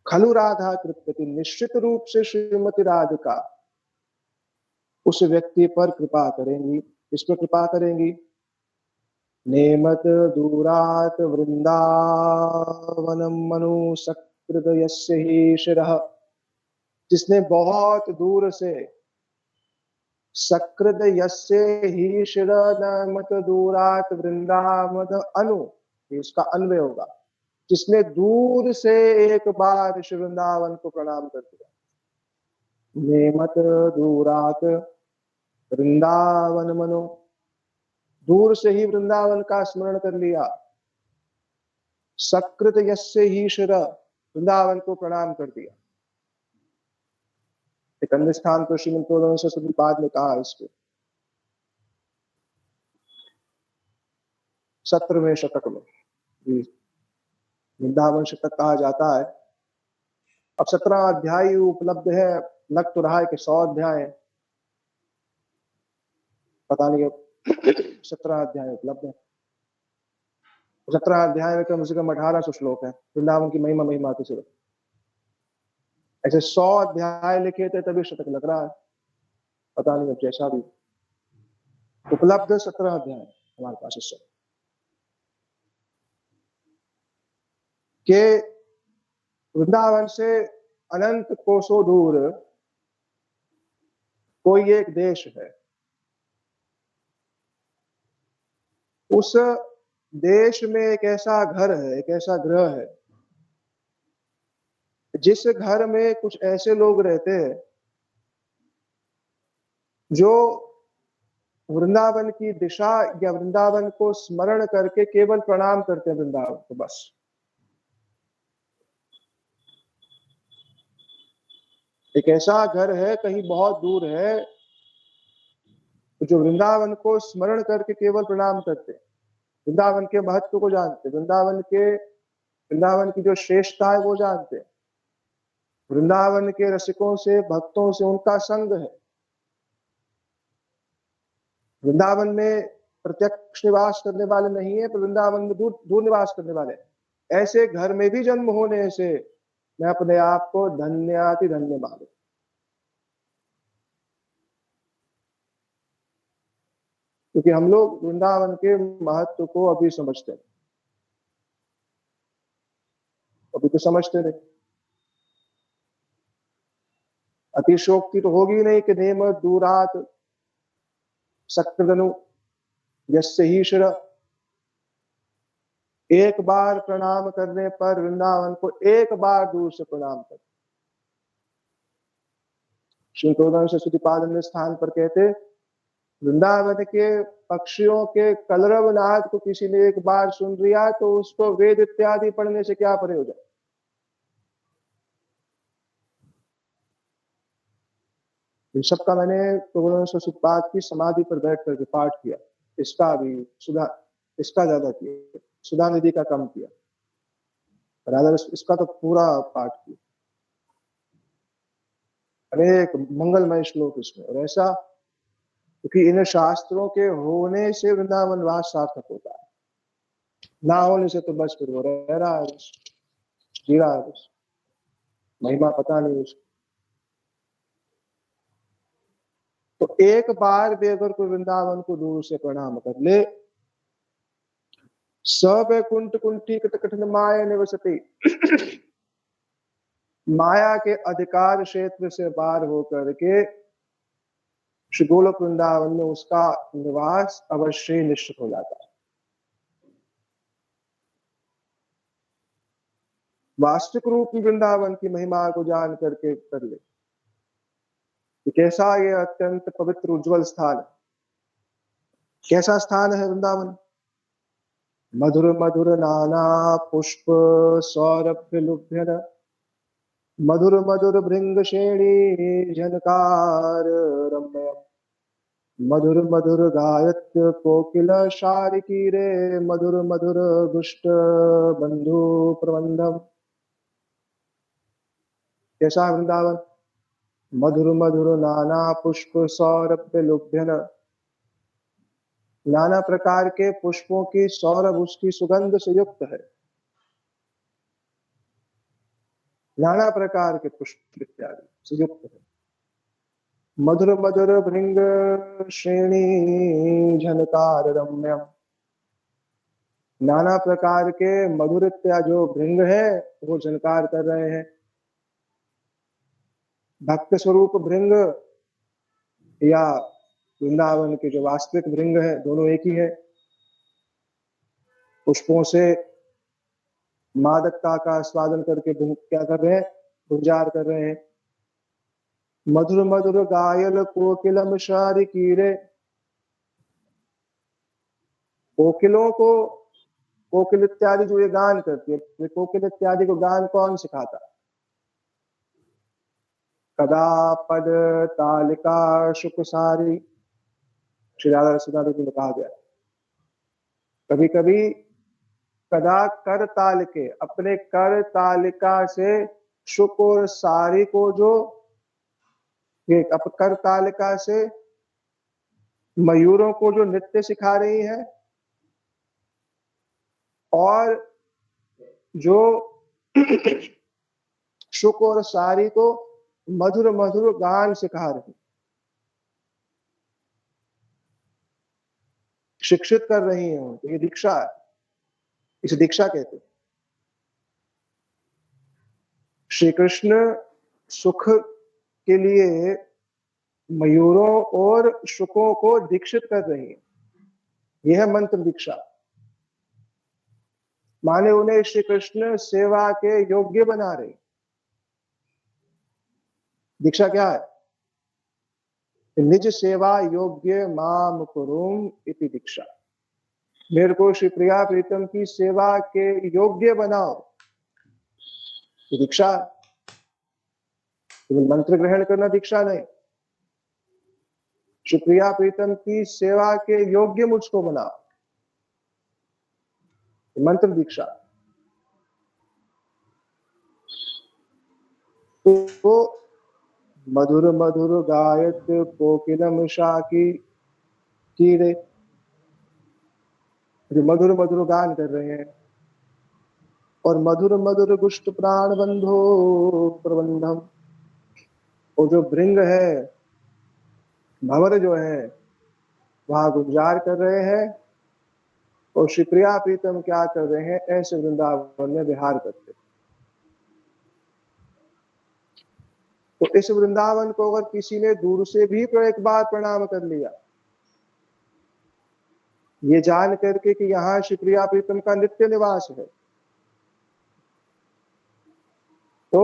खलु राधा तृप्यति, निश्चित रूप से श्रीमती राधिका उस व्यक्ति पर कृपा करेंगी। इस पर कृपा करेंगी। नेमत दूरात वृंदावनम मनु सकृदयस्य हि शिरः। जिसने बहुत दूर से सकृद यस्य ही शिर नमत दूरात वृंदावन अनु, इसका अन्वय होगा। जिसने दूर से एक बार श्री वृंदावन को प्रणाम कर दिया। नेमत दूरात वृंदावन मनो, दूर से ही वृंदावन का स्मरण कर लिया। सकृत यस्य ही शिर, वृंदावन को प्रणाम कर दिया। एक अन्य स्थान पर श्रीमंत सरस्वती पाद ने कहा इसको 17वें शतक में वृंदावन शतक कहा जाता है। अब 17 अध्याय उपलब्ध है, लग तो रहा है कि 100 अध्याय है, पता नहीं अब 17 अध्याय उपलब्ध है। 17 अध्याय में कम से कम 1800 श्लोक है वृंदावन की महिमा महिमा के सिर्फ। ऐसे 100 अध्याय लिखे थे तभी शतक लग रहा है, पता नहीं अब जैसा भी। उपलब्ध 17 अध्याय हमारे पास इस समय के। वृंदावन से अनंत कोसों दूर कोई एक देश है, उस देश में एक ऐसा घर है, एक ऐसा गृह है, जिस घर में कुछ ऐसे लोग रहते हैं जो वृंदावन की दिशा या वृंदावन को स्मरण करके केवल प्रणाम करते हैं वृंदावन को, बस। एक ऐसा घर है कहीं बहुत दूर है जो वृंदावन को स्मरण करके केवल प्रणाम करते हैं, वृंदावन के महत्व को जानते, वृंदावन की जो श्रेष्ठता है वो जानते, वृंदावन के रसिकों से भक्तों से उनका संग है। वृंदावन में प्रत्यक्ष निवास करने वाले नहीं है, पर वृंदावन में दूर दूर निवास करने वाले। ऐसे घर में भी जन्म होने से मैं अपने आप को धन्याति धन्य मानूं, क्योंकि हम लोग वृंदावन के महत्व को अभी समझते हैं, अभी तो समझते नहीं। अतिशोक्ति तो होगी नहीं कि नेम दूरात सक्तनु यस्य ईश्वर। एक बार प्रणाम करने पर वृंदावन को एक बार दूर से प्रणाम कर। श्री गोदान सरस्वती पाद ने स्थान पर कहते, वृंदावन के पक्षियों के कलरव नाद को किसी ने एक बार सुन लिया तो उसको वेद इत्यादि पढ़ने से क्या प्रयोजन। इन सबका मैंने गोदान सरस्वती पाद की समाधि पर बैठ करके पाठ किया, इसका भी इसका ज्यादा किया, सुधा निधि का कम किया, राधा इसका तो पूरा पाठ किया, अनेक मंगलमय श्लोक इसमें। और ऐसा क्योंकि इन शास्त्रों के होने से वृंदावन वास सार्थक होता है, ना होने से तो बस फिर वो रह रहा है, जी रहा है, महिमा पता नहीं उसको। तो एक बार भी अगर कोई वृंदावन को दूर से प्रणाम कर ले, सवैकुंठ कुंठी कटकठिन माया निवसति, माया के अधिकार क्षेत्र से पार होकर के श्री गोलोक वृंदावन में उसका निवास अवश्य निश्चित हो जाता है। वास्तविक रूप में वृंदावन की महिमा को जान करके कर ले, कैसा ये अत्यंत पवित्र उज्जवल स्थान, कैसा स्थान है वृंदावन। मधुर मधुर नाना पुष्प सौरभ्य लुभ्यन, मधुर मधुर भृंग श्रेणी झनकार रम्य, मधुर मधुर गायत्य कोकिल शारिकी रे, मधुर मधुर गुष्ट बंधु प्रबंधम। कैसा वृंदावन, मधुर मधुर नाना पुष्प सौरभ्य लुभ्यन, नाना प्रकार के पुष्पों की सौरभ उसकी सुगंध से युक्त है, नाना प्रकार के पुष्प इत्यादि से युक्त है। मधुर मधुर भृंग श्रेणी झनकार रम्यम, नाना प्रकार के मधुर जो भृंग है वो झनकार कर रहे हैं। भक्त स्वरूप भृंग या वृंदावन के जो वास्तविक भृंग है, दोनों एक ही है। पुष्पों से मादकता का स्वादन करके क्या कर रहे हैं, गुंजार कर रहे हैं। मधुर मधुर गायल कोकिलम शारिकी रे, कोकिलों को, कोकिल इत्यादि जो ये गान करती है, कोकिल इत्यादि को गान कौन सिखाता। कदा पद तालिका शुक सारी, श्री राधा रसदारी में कहा गया, कभी कभी कदा कर ताल के, अपने कर तालिका से शुक और सारी को जो, ये कर तालिका से मयूरों को जो नृत्य सिखा रही है, और जो शुक और सारी को मधुर मधुर गान सिखा रही, शिक्षित कर रही हैं उनको। ये दीक्षा है, इसे दीक्षा कहते हैं। श्री कृष्ण सुख के लिए मयूरों और शुकों को दीक्षित कर रही है। यह है मंत्र दीक्षा। माने उन्हें श्री कृष्ण सेवा के योग्य बना रही। दीक्षा क्या है? निज सेवा योग्य माम कुरुम इति दीक्षा। मेरे को श्री प्रिया प्रीतम की सेवा के योग्य बनाओ, ये दीक्षा। केवल मंत्र ग्रहण करना दीक्षा नहीं, श्री प्रिया प्रीतम की सेवा के योग्य मुझको बनाओ, मंत्र दीक्षा। तो मधुर मधुर गायत कोकिलम शाकी कीड़े, जो मधुर मधुर गान कर रहे हैं, और मधुर मधुर गुष्ट प्राण बंधो प्रबंधम, वो जो भृंग है, भंवर जो है, वहां गुंजार कर रहे हैं, और श्री प्रिया प्रीतम क्या कर रहे हैं? ऐसे वृंदावन में विहार करते। तो इस वृंदावन को अगर किसी ने दूर से भी एक बार प्रणाम कर लिया, ये जान करके कि यहाँ श्री प्रिया प्रीतम का नित्य निवास है, तो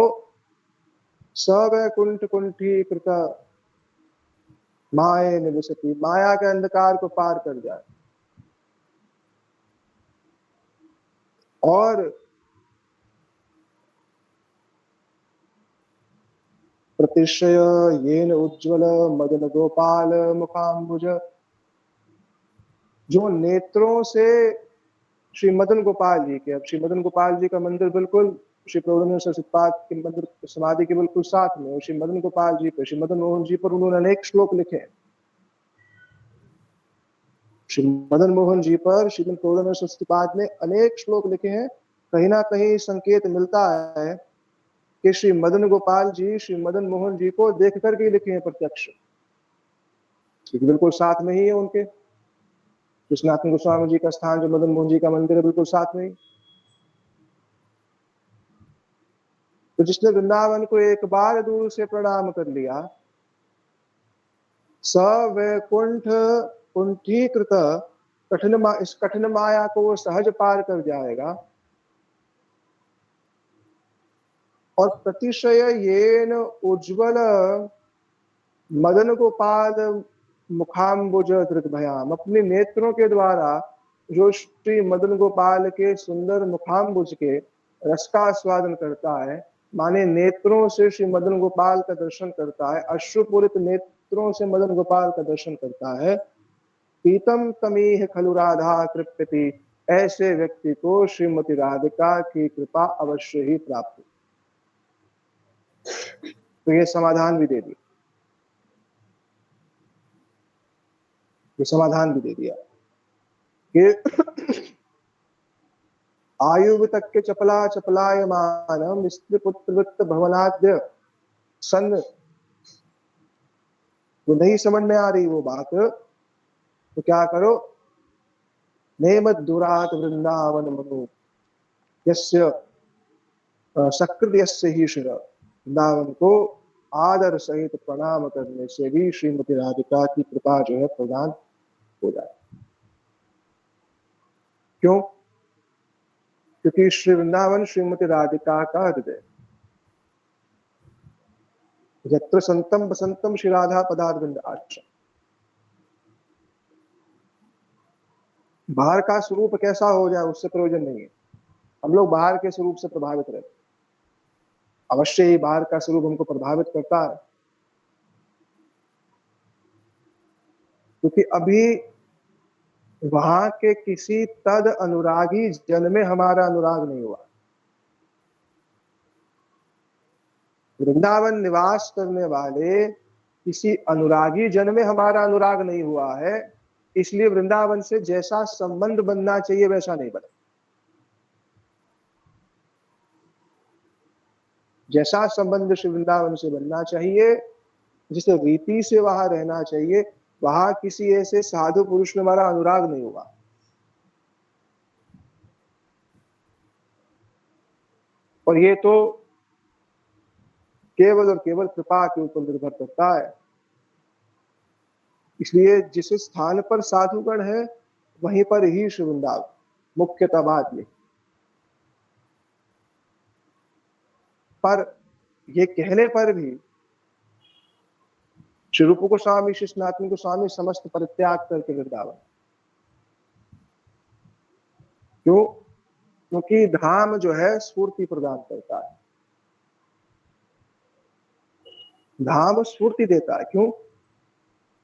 सवैकुंठ कुंठी कृत माये निवसति, माया के अंधकार को पार कर जाए। और प्रतिशय येन उज्ज्वल मदन गोपाल मुखाम्बुज, जो नेत्रों से श्री मदन गोपाल जी के, अब श्री मदन गोपाल जी का मंदिर बिल्कुल श्री प्रबोधानंद सरस्वती पाद के मंदिर समाधि के बिल्कुल साथ में, और श्री मदन गोपाल जी पर, श्री मदन मोहन जी पर उन्होंने अनेक श्लोक लिखे हैं। श्री मदन मोहन जी पर श्री प्रबोधानंद सरस्वती पाद ने अनेक श्लोक लिखे हैं। कहीं ना कहीं संकेत मिलता है कि श्री मदन गोपाल जी श्री मदन मोहन जी को देख करके लिखे हैं प्रत्यक्ष, क्योंकि बिल्कुल साथ में ही है उनके। कृष्णानंद गोस्वामी जी का स्थान जो मदन मोहन जी का मंदिर है, बिल्कुल साथ में ही। तो जिसने वृंदावन को एक बार दूर से प्रणाम कर लिया, सवैकुंठ कुंठीकृत इस कठिन माया को वो सहज पार कर जाएगा। और प्रतिशय येन उज्ज्वल मदन गोपाल मुखाम्बुज दृग्भयाम, अपने नेत्रों के द्वारा जो श्री मदन गोपाल के सुंदर मुखाम्बुज के रस का आस्वादन करता है, माने नेत्रों से श्री मदन गोपाल का दर्शन करता है, अश्रुपूरित नेत्रों से मदन गोपाल का दर्शन करता है, पीतम तमीह खलु राधा कृप्यति, ऐसे व्यक्ति को श्रीमती राधिका की कृपा अवश्य ही प्राप्त। तो ये समाधान भी दे दिया, ये समाधान भी दे दिया कि आयु तक के चपला चपलायमान स्त्री पुत्र वृत्त भवनाद्य सन, वो नहीं समझ में आ रही वो बात, तो क्या करो? नेमत दुरात वृंदावन मनो यस्य सकृत यस्य ही शिर, वृंदावन को आदर सहित प्रणाम करने से भी श्रीमती राधिका की कृपा जो है प्रदान हो जाए। क्यों? क्योंकि श्री वृंदावन श्रीमती राधिका का हृदय। यत्र संतम बसंतम श्री राधा पदारविंद आश्रम। बाहर का स्वरूप कैसा हो जाए उससे प्रयोजन नहीं है। हम लोग बाहर के स्वरूप से प्रभावित रहते, अवश्य ही बाहर का स्वरूप हमको प्रभावित करता है, क्योंकि अभी वहां के किसी तद अनुरागी जन में हमारा अनुराग नहीं हुआ। वृंदावन निवास करने वाले किसी अनुरागी जन में हमारा अनुराग नहीं हुआ है, इसलिए वृंदावन से जैसा संबंध बनना चाहिए वैसा नहीं बना। जैसा संबंध श्री वृंदावन से बनना चाहिए, जिस रीति से वहां रहना चाहिए, वहां किसी ऐसे साधु पुरुष में हमारा अनुराग नहीं हुआ। और ये तो केवल और केवल कृपा के ऊपर निर्भर करता है। इसलिए जिस स्थान पर साधुगण है वहीं पर ही श्री वृंदावन, मुख्यतः बात ये। पर ये कहने पर भी श्री रूप गोस्वामी, श्री सनातन गोस्वामी समस्त परित्याग करके वृंदावन। क्यों? क्योंकि धाम जो है स्फूर्ति प्रदान करता है, धाम स्फूर्ति देता है। क्यों?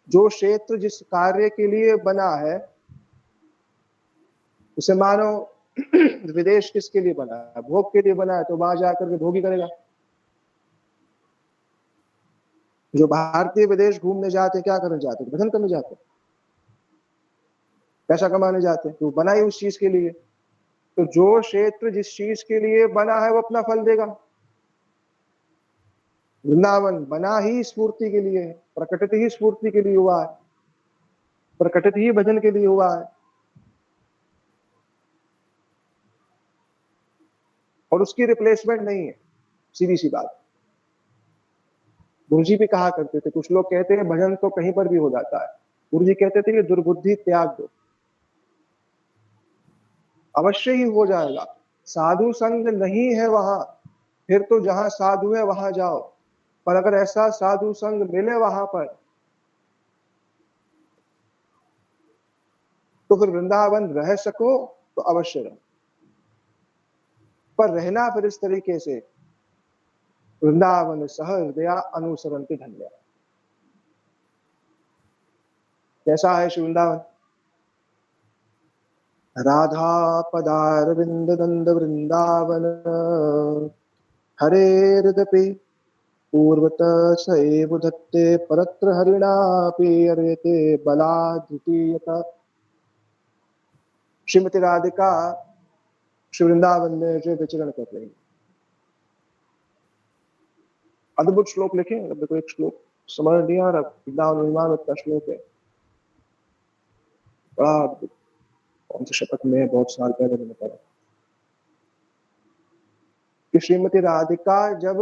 जो क्षेत्र जिस कार्य के लिए बना है, उसे मानो विदेश किसके लिए बना है? भोग के लिए बना है, तो वहां जाकर के भोग ही करेगा। जो भारतीय विदेश घूमने जाते हैं, क्या करने जाते हैं? भजन करने जाते हैं, पैसा कमाने जाते हैं। तो बना ही उस चीज के लिए। तो जो क्षेत्र जिस चीज के लिए बना है वो अपना फल देगा। वृंदावन बना ही स्फूर्ति के लिए है, प्रकटित ही स्फूर्ति के लिए हुआ है, प्रकटित ही भजन के लिए हुआ है। और उसकी रिप्लेसमेंट नहीं है, सीधी सी बात। गुरु जी भी कहा करते थे, कुछ लोग कहते हैं भजन तो कहीं पर भी हो जाता है। गुरु जी कहते थे कि दुर्बुद्धि त्याग दो, अवश्य ही हो जाएगा। साधु संग नहीं है वहां, फिर तो जहां साधु है वहां जाओ। पर अगर ऐसा साधु संग मिले वहां पर, तो फिर वृंदावन रह सको तो अवश्य रहो। पर रहना फिर इस तरीके से, वृंदावन सहृदया अनुसरण के धन्य। कैसा है श्री वृंदावन? राधा पदारविंद नंद वृंदावन, हरेर्यदपि पूर्वत सैव धत्ते परत्र हरिणापि अर्यते बलाद्वितीयता। श्रीमती राधिका श्री वृंदावन में जो विचरण कर रही है, अद्भुत श्लोक लिखे। अब देखो एक श्लोक समझ नहीं आ रहा, वृंदावन का श्लोक है, बड़ा अद्भुत। कौन से शपथ में? बहुत साल पहले मैंने पढ़ा कि श्रीमती राधिका जब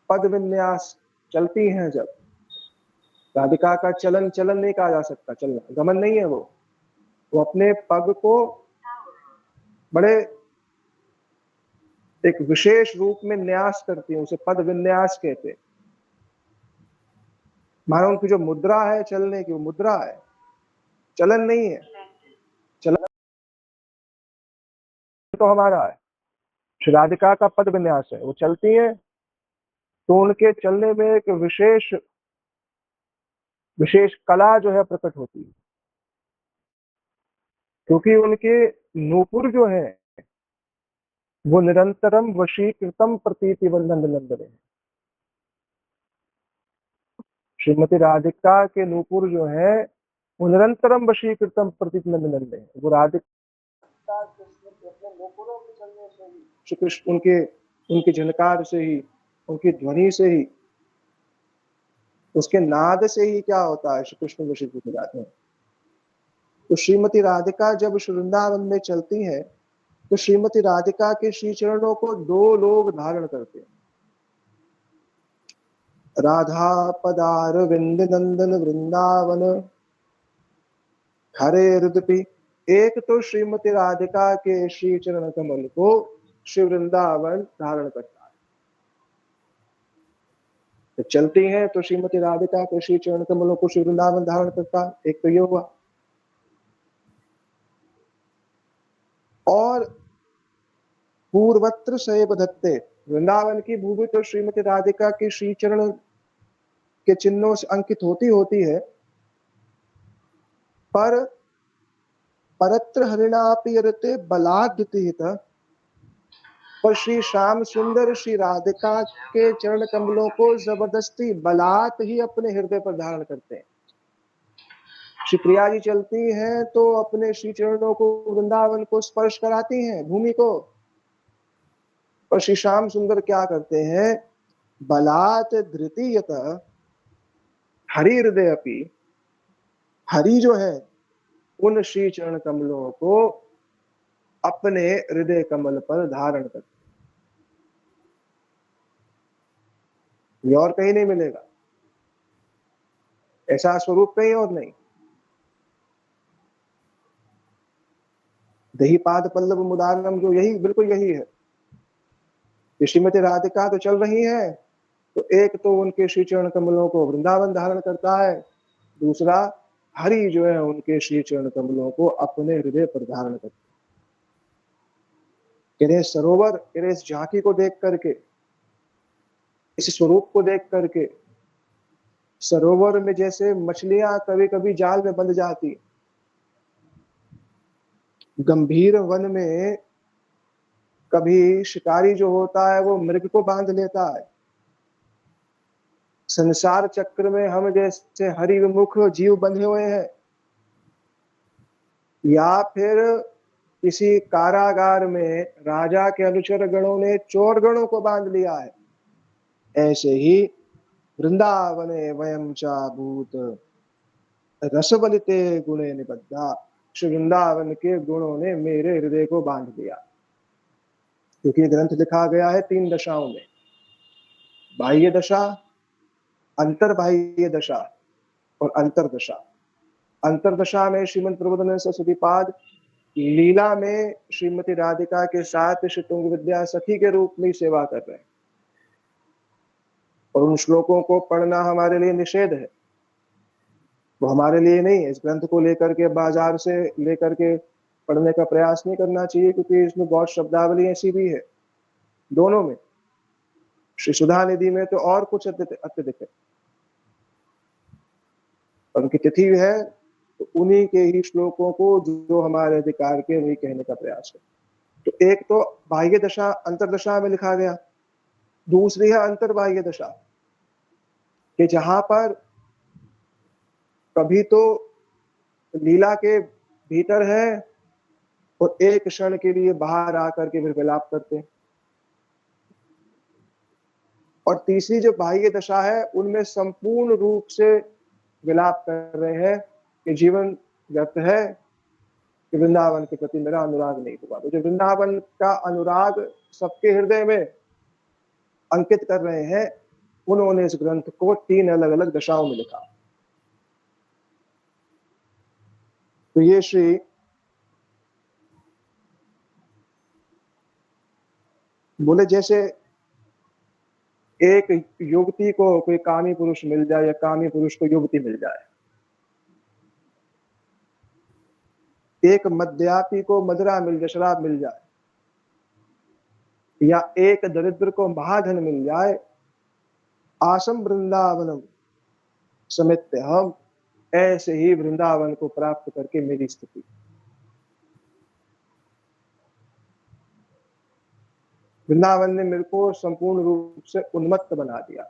पद विन्यास चलती हैं, जब राधिका का चलन, चलन नहीं कहा जा सकता, चलना गमन नहीं है, वो अपने पग को बड़े एक विशेष रूप में न्यास करती है, उसे पद विन्यास कहते हैं। मानो उनकी जो मुद्रा है चलने की, वो मुद्रा है, चलन नहीं है। चलन तो हमारा है, श्री राधिका का पद विन्यास है। वो चलती है तो उनके चलने में एक विशेष विशेष कला जो है प्रकट होती है। क्योंकि उनके नूपुर जो है वो निरंतरम वशीकृतम प्रतीति नंद नंदन है। श्रीमती राधिका के नूपुर जो है वो निरंतरम वशीकृतम प्रतीति नंद नंद है। वो राधिका अपने नूपुरों के चलने से ही, श्री कृष्ण उनके उनके झनकार से ही, उनकी ध्वनि से ही, उसके नाद से ही क्या होता है, श्री कृष्ण वशीकृत हो जाते हैं। तो श्रीमती राधिका जब वृंदावन में चलती है, तो श्रीमती राधिका के श्री चरणों को दो लोग धारण करते हैं। राधा पदार विंद नंदन वृंदावन हरे हृदपि। एक तो श्रीमती राधिका के श्री चरण कमल को श्री वृंदावन धारण करता है। तो चलती हैं तो श्रीमती राधिका के श्री चरण कमलों को श्री वृंदावन धारण करता है। एक तो ये हुआ। और पूर्वत्र सैव धत्ते, वृंदावन की भूमि तो श्रीमती राधिका के श्री चरण के चिन्हों से अंकित होती है, पर परत्र हरिणापि यरते बलाद्युतिहित। पर श्री श्याम सुंदर श्री राधिका के चरण कमलों को जबरदस्ती बलात् ही अपने हृदय पर धारण करते हैं। श्री प्रिया जी चलती हैं तो अपने श्री चरणों को, वृंदावन को स्पर्श कराती हैं, भूमि को। और श्री श्याम सुंदर क्या करते हैं? बलात् धृतीयत हरि हृदय अपि, हरि जो है उन श्री चरण कमलों को अपने हृदय कमल पर धारण करते, ये और कहीं नहीं मिलेगा, ऐसा स्वरूप कहीं और नहीं। दही पाद पल्लव मुदारम, जो यही बिल्कुल यही है। श्रीमती राधिका तो चल रही है, तो एक तो उनके श्री चरण कमलों को वृंदावन धारण करता है, दूसरा हरि जो है उनके श्री चरण कमलों को अपने हृदय पर धारण करता है। इस सरोवर, इस झांकी को देख करके, इस स्वरूप को देख करके, सरोवर में जैसे मछलियां कभी कभी जाल में बंध जाती, गंभीर वन में कभी शिकारी जो होता है वो मृग को बांध लेता है। संसार चक्र में हम जैसे हरि विमुख जीव बंधे हुए हैं, या फिर किसी कारागार में राजा के अनुचर गणों ने चोर गणों को बांध लिया है, ऐसे ही वृंदावने वयम चा भूत रसबलिते गुणे निबद्धा। श्री वृंदावन के गुणों ने मेरे हृदय को बांध लिया। क्योंकि ग्रंथ लिखा गया है 3 दशाओं में, बाह्य दशा, अंतर्बाह्य दशा और अंतरदशा। अंतरदशा में श्रीमद प्रबोधानंद सरस्वती पाद लीला में श्रीमती राधिका के साथ श्री तुंग विद्या सखी के रूप में सेवा कर रहे हैं, और उन श्लोकों को पढ़ना हमारे लिए निषेध है, वो हमारे लिए नहीं है। इस ग्रंथ को लेकर के बाजार से लेकर के पढ़ने का प्रयास नहीं करना चाहिए, क्योंकि इसमें बहुत शब्दावली ऐसी भी है दोनों में। श्री सुधा निधि में तो और कुछ अत्यधिक है, उनकी तिथि है तो उन्हीं के ही श्लोकों को जो हमारे अधिकार के वही कहने का प्रयास है। तो एक तो बाह्य दशा अंतरदशा में लिखा गया, दूसरी है अंतर्बाह्य दशा, कि जहां पर कभी तो लीला के भीतर है और एक क्षण के लिए बाहर आकर के फिर विलाप करते हैं, और तीसरी जो बाह्य दशा है उनमें संपूर्ण रूप से विलाप कर रहे हैं कि जीवन व्यर्थ है, कि वृंदावन के प्रति मेरा अनुराग नहीं हुआ। तो जो वृंदावन का अनुराग सबके हृदय में अंकित कर रहे हैं, उन्होंने इस ग्रंथ को 3 अलग अलग दशाओं में लिखा। तो ये श्री बोले जैसे एक युवती को कोई कामी पुरुष मिल जाए या कामी पुरुष को युवती मिल जाए, एक मद्यापी को मदिरा मिल जाए, शराब मिल जाए, या एक दरिद्र को महाधन मिल जाए, आसम वृंदावनम समित्य हम, ऐसे ही वृंदावन को प्राप्त करके मेरी स्थिति। वृंदावन ने मेरे को संपूर्ण रूप से उन्मत्त बना दिया।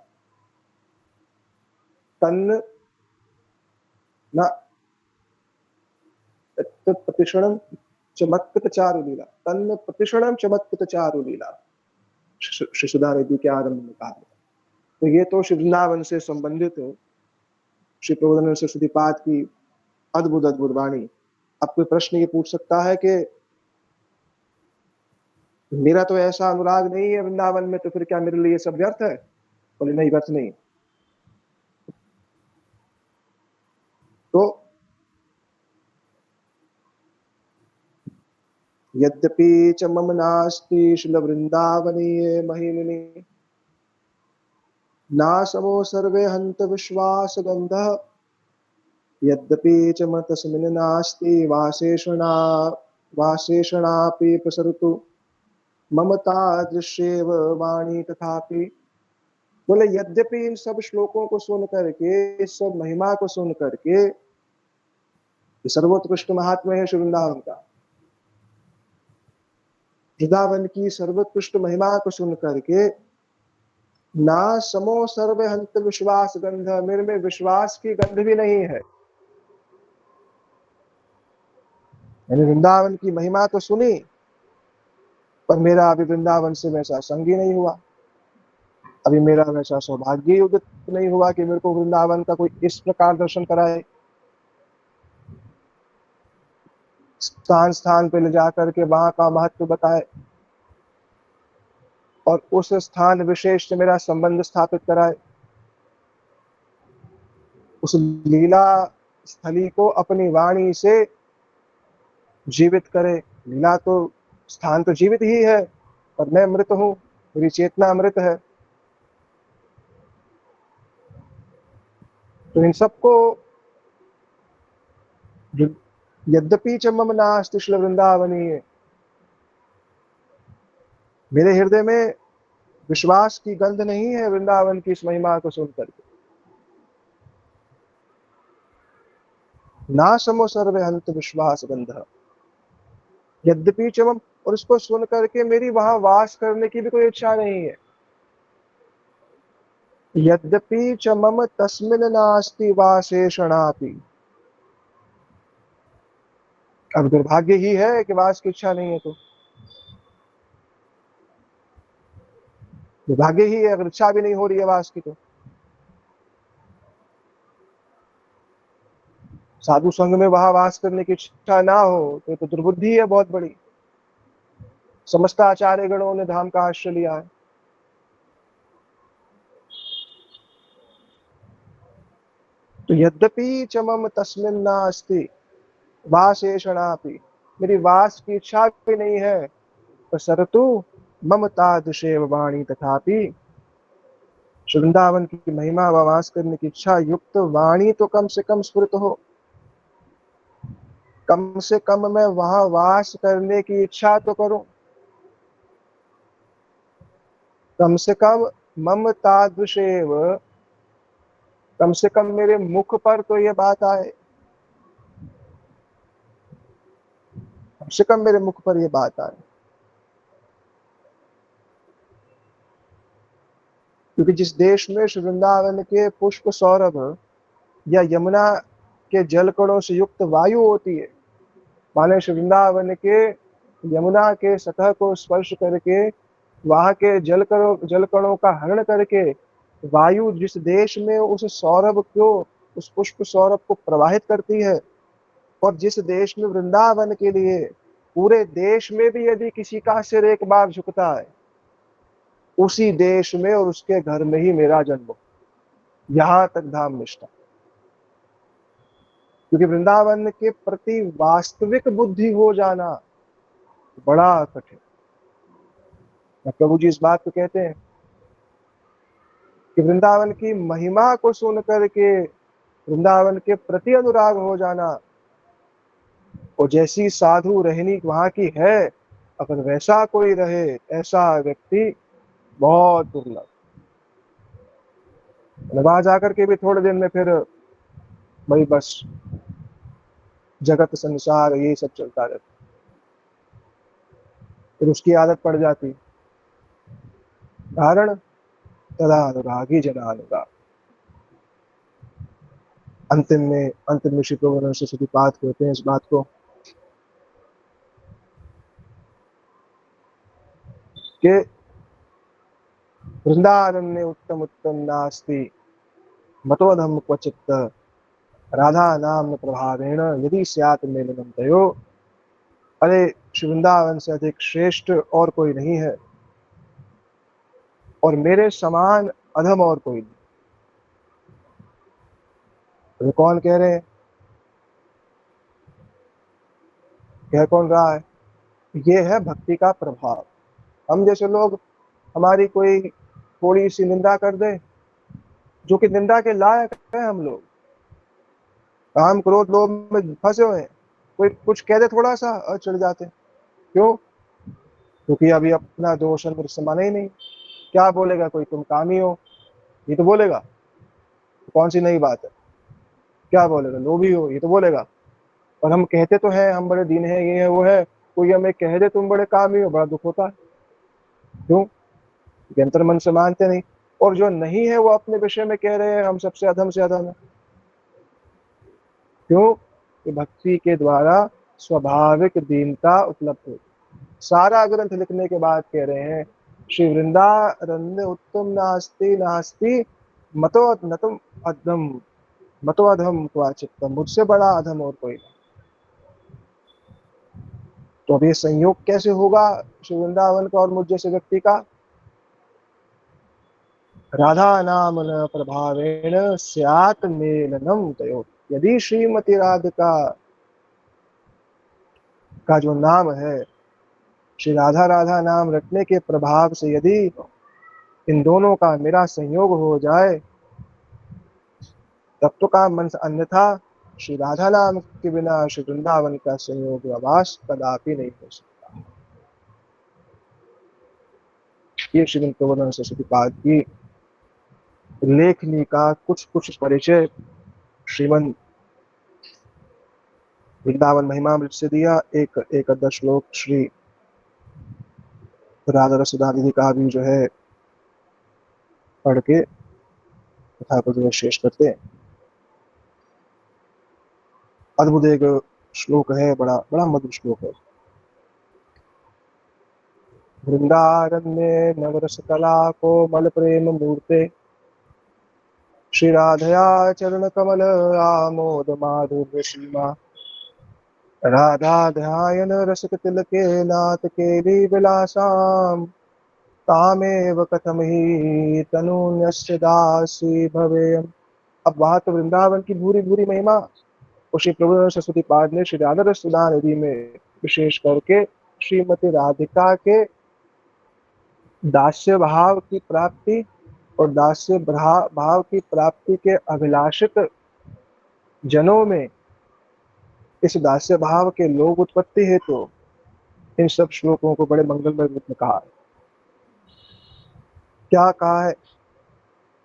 तन्न न प्रतिक्षणम चमत्कृत चारुलीला, तन्न प्रतिक्षणम चमत्कृत चारुलीला, श्री सुधा निधि के आरंभ में कहा। तो ये तो श्री वृंदावन से संबंधित श्री प्रबोधानंद सरस्वती पाद की अद्भुत अद्भुत वाणी। अब कोई प्रश्न ये पूछ सकता है कि मेरा तो ऐसा अनुराग नहीं है वृंदावन में, तो फिर क्या मेरे लिए सब व्यर्थ है? बोले नहीं, व्यर्थ नहीं। तो यद्यपि च मम नास्ति शिल वृंदावनीये महिमिनि, नासमो सर्वे हन्त विश्वास गन्धः, यद्यपि च तस्मिन् नास्ति वासेषणापि प्रसरतु मम तादृश्येव वाणी तथापि। बोले यद्यपि इन सब श्लोकों को सुन करके, इस सब महिमा को सुन करके ये सर्वोत्कृष्ट महात्म्य है श्री वृंदावन का। वृंदावन की सर्वोत्कृष्ट महिमा को सुन करके ना समो सर्व हंत विश्वास गंध, मेरे में विश्वास की गंध भी नहीं है। मैंने वृंदावन की महिमा तो सुनी, पर मेरा अभी वृंदावन से वैसा संग ही नहीं हुआ। अभी मेरा वैसा सौभाग्य उदित नहीं हुआ कि मेरे को वृंदावन का कोई इस प्रकार दर्शन कराए, स्थान स्थान पे ले जाकर के वहां का महत्व बताए और उस स्थान विशेष से मेरा संबंध स्थापित कराए, उस लीला स्थली को अपनी वाणी से जीवित करे। लीला तो स्थान तो जीवित ही है, पर मैं मृत हूं, मेरी चेतना अमृत है। तो इन सबको यद्यपि च मम नास्ति श्री वृंदावनीय, मेरे हृदय में विश्वास की गंध नहीं है वृंदावन की इस महिमा को सुनकर के। ना समो सर्वे हंत विश्वास गंध, यद्यपि च मम, और इसको सुन करके मेरी वहां वास करने की भी कोई इच्छा नहीं है। यद्यपि च मम तस्मिन् नास्ति वासेषणापि, अब दुर्भाग्य ही है कि वास की इच्छा नहीं है, तो दुर्भाग्य ही है अगर इच्छा भी नहीं हो रही है वास की। तो साधु संघ में वहां वास करने की इच्छा ना हो तो दुर्बुद्धि है बहुत बड़ी। समस्त आचार्य गणों ने धाम का आश्रय लिया है। तो यद्यपि च मम तस्मिन् नास्ति वासेषणापि, मेरी वास की इच्छा भी नहीं है, पर सरतु मम तादृशेव वाणी तथापि, वृंदावन की महिमा व वास करने की इच्छा युक्त वाणी तो कम से कम स्फुरित हो, कम से कम मैं वहां वास करने की इच्छा तो करूं, कम से कम मम तादृशेव, कम से कम मेरे मुख पर तो ये बात आए, कम से कम मेरे मुख पर ये बात आए। क्योंकि जिस देश में श्री वृंदावन के पुष्प सौरभ या यमुना के जल कणों से युक्त वायु होती है, माने श्री वृंदावन के यमुना के सतह को स्पर्श करके वहां के जल कणों का हरण करके वायु जिस देश में उस सौरभ को, उस पुष्प सौरभ को प्रवाहित करती है, और जिस देश में वृंदावन के लिए पूरे देश में भी यदि किसी का सिर एक बार झुकता है, उसी देश में और उसके घर में ही मेरा जन्म, यहां तक धाम निष्ठा। क्योंकि वृंदावन के प्रति वास्तविक बुद्धि हो जाना बड़ा कठिन। प्रभु जी इस बात को कहते हैं कि वृंदावन की महिमा को सुन करके वृंदावन के प्रति अनुराग हो जाना, और जैसी साधु रहनी वहां की है, अगर वैसा कोई रहे, ऐसा व्यक्ति बहुत दुर्लभ। वहां जाकर के भी थोड़े दिन में फिर भाई बस जगत संसार ये सब चलता रहता, फिर उसकी आदत पड़ जाती। कारण तदा अनुरागी जना अनुराग। अंतिम में श्री प्रभु सरस्वती पाठ कहते हैं इस बात को कि वृंदारण्य उत्तम उत्तम नास्ति मतोधम क्वचित् राधा नाम प्रभावेण यदि स्यात् मेलनम तयो। अरे श्री वृंदावन से अधिक श्रेष्ठ और कोई नहीं है, और मेरे समान अधम और कोई नहीं। तो कौन कह रहे हैं, कह कौन रहा है? ये है भक्ति का प्रभाव। हम जैसे लोग, हमारी कोई थोड़ी सी निंदा कर दे, जो कि निंदा के लायक है, हम लोग काम क्रोध लोभ में फंसे हुए हैं, कोई कुछ कह दे थोड़ा सा और चढ़ जाते। क्यों? क्योंकि अभी अपना दोष अंदर समाना ही नहीं। क्या बोलेगा कोई, तुम कामी हो, ये तो बोलेगा। तो कौन सी नई बात है? क्या बोलेगा? लोभी हो, ये तो बोलेगा। और हम कहते तो हैं हम बड़े दीन हैं, ये है वो है, कोई हमें कह दे तुम बड़े कामी हो, बड़ा दुख होता है। क्यों? क्योंकि अंतर मन से मानते नहीं, और जो नहीं है वो अपने विषय में कह रहे हैं हम सबसे अधम से अधम है। क्यों? कि भक्ति के द्वारा स्वाभाविक दीनता उपलब्ध होती। सारा ग्रंथ लिखने के बाद कह रहे हैं श्री वृंदारण्य उत्तम नास्ति नास्ति मतो नतम अधम, मतो अधम क्वाचित्तम, मुझसे बड़ा अधम और कोई नहीं। तो अब ये संयोग कैसे होगा श्री वृंदावन का और मुझ जैसे व्यक्ति का? राधा नाम न प्रभावेण स्यात् मेलनम तयोः। यदि श्रीमती राधिका का जो नाम है, श्री राधा राधा नाम रटने के प्रभाव से यदि इन दोनों का मेरा संयोग हो जाए तब तो काम मन, अन्यथा श्री राधा नाम के बिना श्री वृंदावन का संयोग आवास कदापि नहीं हो सकता। ये श्रीमद प्रबोधन सरस्वती पाद की लेखनी का कुछ परिचय श्रीमद वृंदावन महिमामृत से दिया। एक अद्भुत श्लोक श्री राधा रसुधा विधि का भी जो है पढ़ के कथा को जो है शेष करते हैं। अद्भुत एक श्लोक है, बड़ा बड़ा मधुर श्लोक है। वृंदारण्य नवरस कला को मल प्रेम मूर्ते, श्री राधया चरण कमल आमोद माधुर्य सीमा, राधा ध्यान रसिक तिलके नाथ केली विलासाम, तामेव कथम ही तनुन्यस्य दासी भवेयम। अब बात तो वृंदावन की भूरी भूरी महिमा और श्री प्रबोधन सरस्वती पाद ने श्री राधा रस सुधा निधि में विशेष करके श्रीमती राधिका के दास्य भाव की प्राप्ति और दास्य भाव की प्राप्ति के अभिलाषित जनों में इस दास्य भाव के लोग उत्पत्ति हेतु तो इन सब श्लोकों को बड़े मंगलमय रूप में कहा है। क्या कहा है?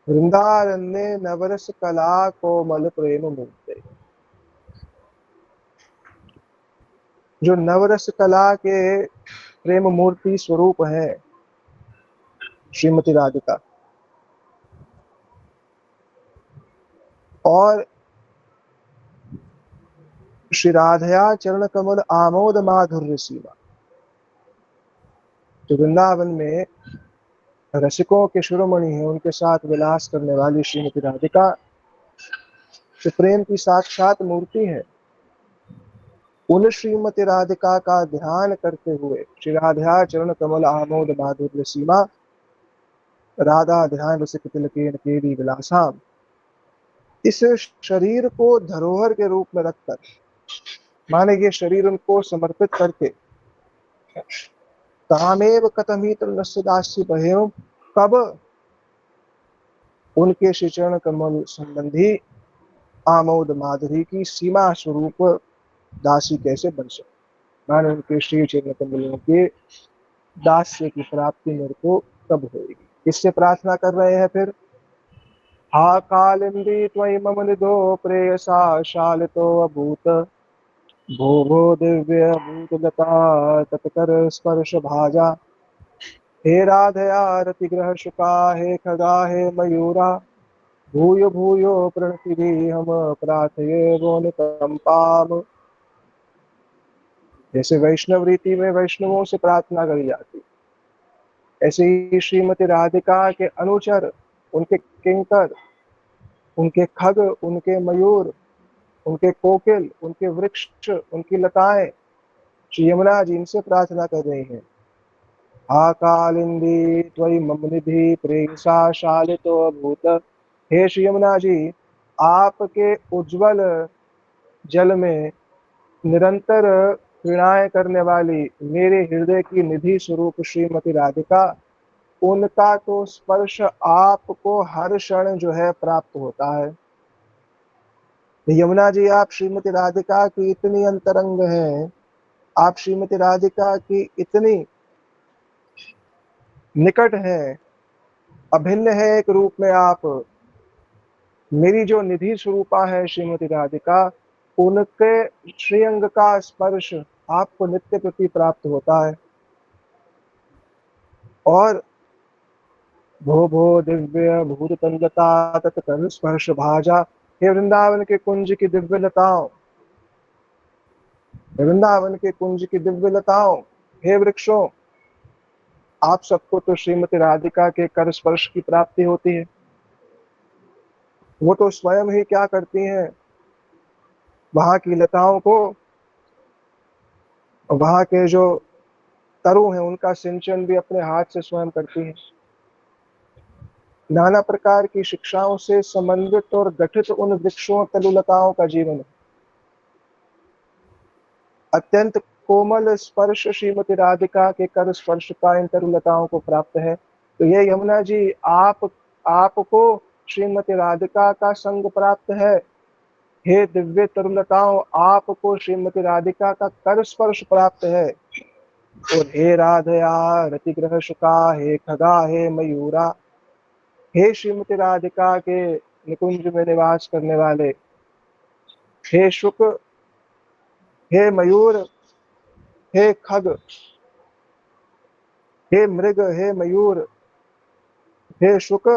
वृंदारण्य नवरस कला कोमल प्रेम मूर्ते, जो नवरस कला के प्रेम मूर्ति स्वरूप है श्रीमती राधिका, और श्री राधया चरण कमल आमोद माधुर्य सीमा, जो वृंदावन में रसिकों के शिरोमणि है उनके साथ विलास करने वाली श्रीमती राधिका जो प्रेम की साक्षात मूर्ति है, उन श्रीमती राधिका का ध्यान करते हुए श्री राधा चरण कमल आमोद माधुर्य सीमा, राधा ध्यान रसिक तिलकेन केली विलासाम, इस शरीर को धरोहर के रूप में रखकर, माने ये शरीर उनको समर्पित करके, कामेव कथमित नस्य दासी भयेम, कब उनके श्री चरण कमल संबंधी आमोद माधुरी की सीमा स्वरूप दासी कैसे बन सकती, माने उनके श्री चरण कमलों के दास्य की प्राप्ति मेरे को कब होगी। इससे प्रार्थना कर रहे हैं फिर, हा कालिंदी त्वयि मम निधो प्रेयसा शालितो अभूत, भोगो दिव्य भूतलता तत्कर स्पर्श भाजा, हे राधया रतिग्रह शुका हे खगा हे मयूरा, भूयो भूयो प्रणति हम प्रार्थये वो निकंपाम। जैसे वैष्णव रीति में वैष्णवों से प्रार्थना करी जाती, ऐसे ही श्रीमती राधिका के अनुचर, उनके किंकर, उनके खग, उनके मयूर, उनके कोकिल, उनके वृक्ष, उनकी लताएं श्री यमुना जी इनसे प्रार्थना कर रही हैं। हा कालिंदी त्वयि मम निधि प्रेयसा शालितो अभूत, हे श्री यमुना जी, आपके उज्जवल जल में निरंतर क्रीड़ाएं करने वाली मेरे हृदय की निधि स्वरूप श्रीमती राधिका, उनका तो स्पर्श आपको हर क्षण जो है प्राप्त होता है। यमुना जी, आप श्रीमती राधिका की इतनी अंतरंग हैं, आप श्रीमती राधिका की इतनी निकट है, अभिन्न है एक रूप में आप, मेरी जो निधि स्वरूपा है श्रीमती राधिका, उनके श्रीअंग का स्पर्श आपको नित्य प्रति प्राप्त होता है। और भो भो दिव्य भूत तंजता तत्कर स्पर्श भाजा, हे वृंदावन के कुंज की दिव्य लताओं, वृंदावन के कुंज की दिव्य लताओं, हे वृक्षों, आप सबको तो श्रीमती राधिका के कर स्पर्श की प्राप्ति होती है। वो तो स्वयं ही क्या करती हैं, वहां की लताओं को, वहां के जो तरु हैं उनका सिंचन भी अपने हाथ से स्वयं करती हैं। नाना प्रकार की शिक्षाओं से समन्वित और गठित उन वृक्षों तरुलताओं का जीवन है। अत्यंत कोमल स्पर्श श्रीमती राधिका के कर स्पर्श का इन तरुलताओं को प्राप्त है। तो ये यमुना जी आपको श्रीमती राधिका का संग प्राप्त है। हे दिव्य तरुलताओं, आपको श्रीमती राधिका का कर स्पर्श प्राप्त है। और हे राधया रतिग्रह शुका, हे खगा, हे मयूरा, हे श्रीमती राधिका के निकुंज में निवास करने वाले, हे शुक, हे मयूर, हे खग, हे मृग, हे मयूर, हे शुक,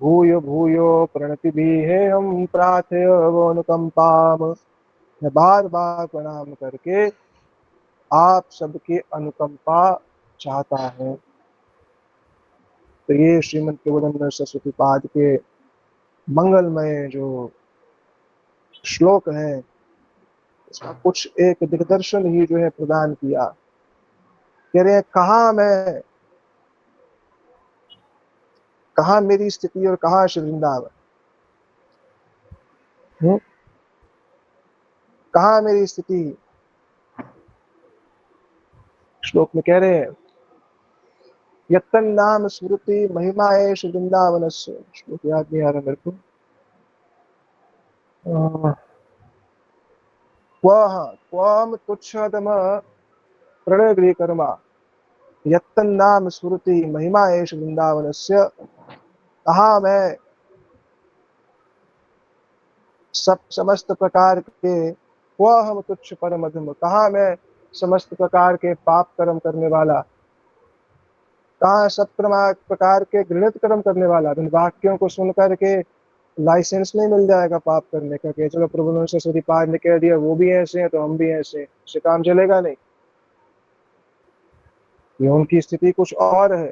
भूयो भूयो प्रणति भी है हम प्रार्थय वो अनुकंपाम। मैं बार बार प्रणाम करके आप सबकी अनुकंपा चाहता हूँ। तो ये श्रीमद केवलानंद सरस्वती पाद के मंगलमय जो श्लोक है, इसका कुछ एक दिग्दर्शन ही जो है प्रदान किया। कह रहे हैं कहाँ मेरी स्थिति और कहाँ श्री वृंदावन, कहाँ मेरी स्थिति। श्लोक में कह रहे हैं यत्तन नाम स्मृति महिमा एष वृंदावनस्य। श्लोक याद नहीं आ रहा मेरे को। क्वम तुच्छदम प्रणयगृह कर्मा, यत्तन नाम स्मृति महिमा एष वृंदावनस्य। कहाँ मैं सब समस्त प्रकार के, वह हम तुच्छ परम अधम, कहाँ मैं समस्त प्रकार के पाप कर्म करने वाला, कहाँ सब प्रकार के घृणित कर्म करने वाला। इन वाक्यों को सुनकर के लाइसेंस नहीं मिल जाएगा पाप करने का कि चलो प्रभु सरस्वती पाद ने कह दिया वो भी ऐसे हैं तो हम भी ऐसे हैं, इससे काम चलेगा नहीं। ये उनकी स्थिति कुछ और है।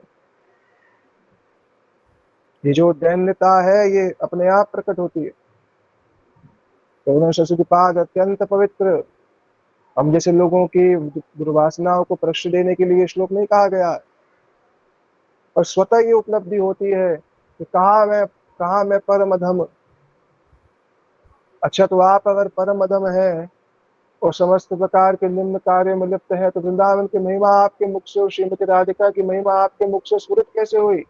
ये जो दैन्यता है ये अपने आप प्रकट होती है। तो सरस्वती पाद अत्यंत पवित्र, हम जैसे लोगों की दुर्वासनाओं को प्रश्न देने के लिए श्लोक नहीं कहा गया है। और स्वतः ये उपलब्धि होती है कि कहाँ मैं परम अधम। अच्छा, तो आप अगर परम अधम है और समस्त प्रकार के निम्न कार्य में लिप्त है, तो वृंदावन की महिमा आपके मुख से और श्रीमती राधिका की महिमा आपके मुख से स्फुरित कैसे हुई।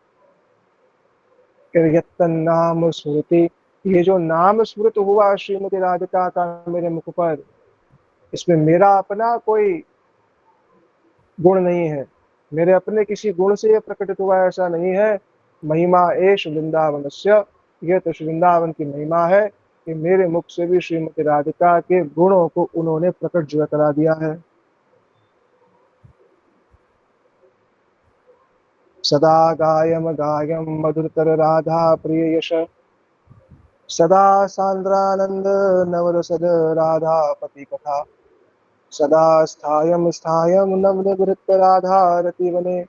यत्तन नाम स्मृति, ये जो नाम स्मृत हुआ श्रीमती राधिका का मेरे मुख पर, इसमें मेरा अपना कोई गुण नहीं है, मेरे अपने किसी गुण से यह प्रकटित हुआ ऐसा नहीं है। महिमा एष वृंदावनस्य, यह तो वृंदावन की महिमा है कि मेरे मुख से भी श्रीमती राधिका के गुणों को उन्होंने प्रकट जो करा दिया है। सदा गायम गायम मधुरतर राधा प्रिय यश, सदा सांद्रानंद नवरसद राधा पति कथा, सदा स्थायम स्थायम नवनिवृत्त राधा रतिवने,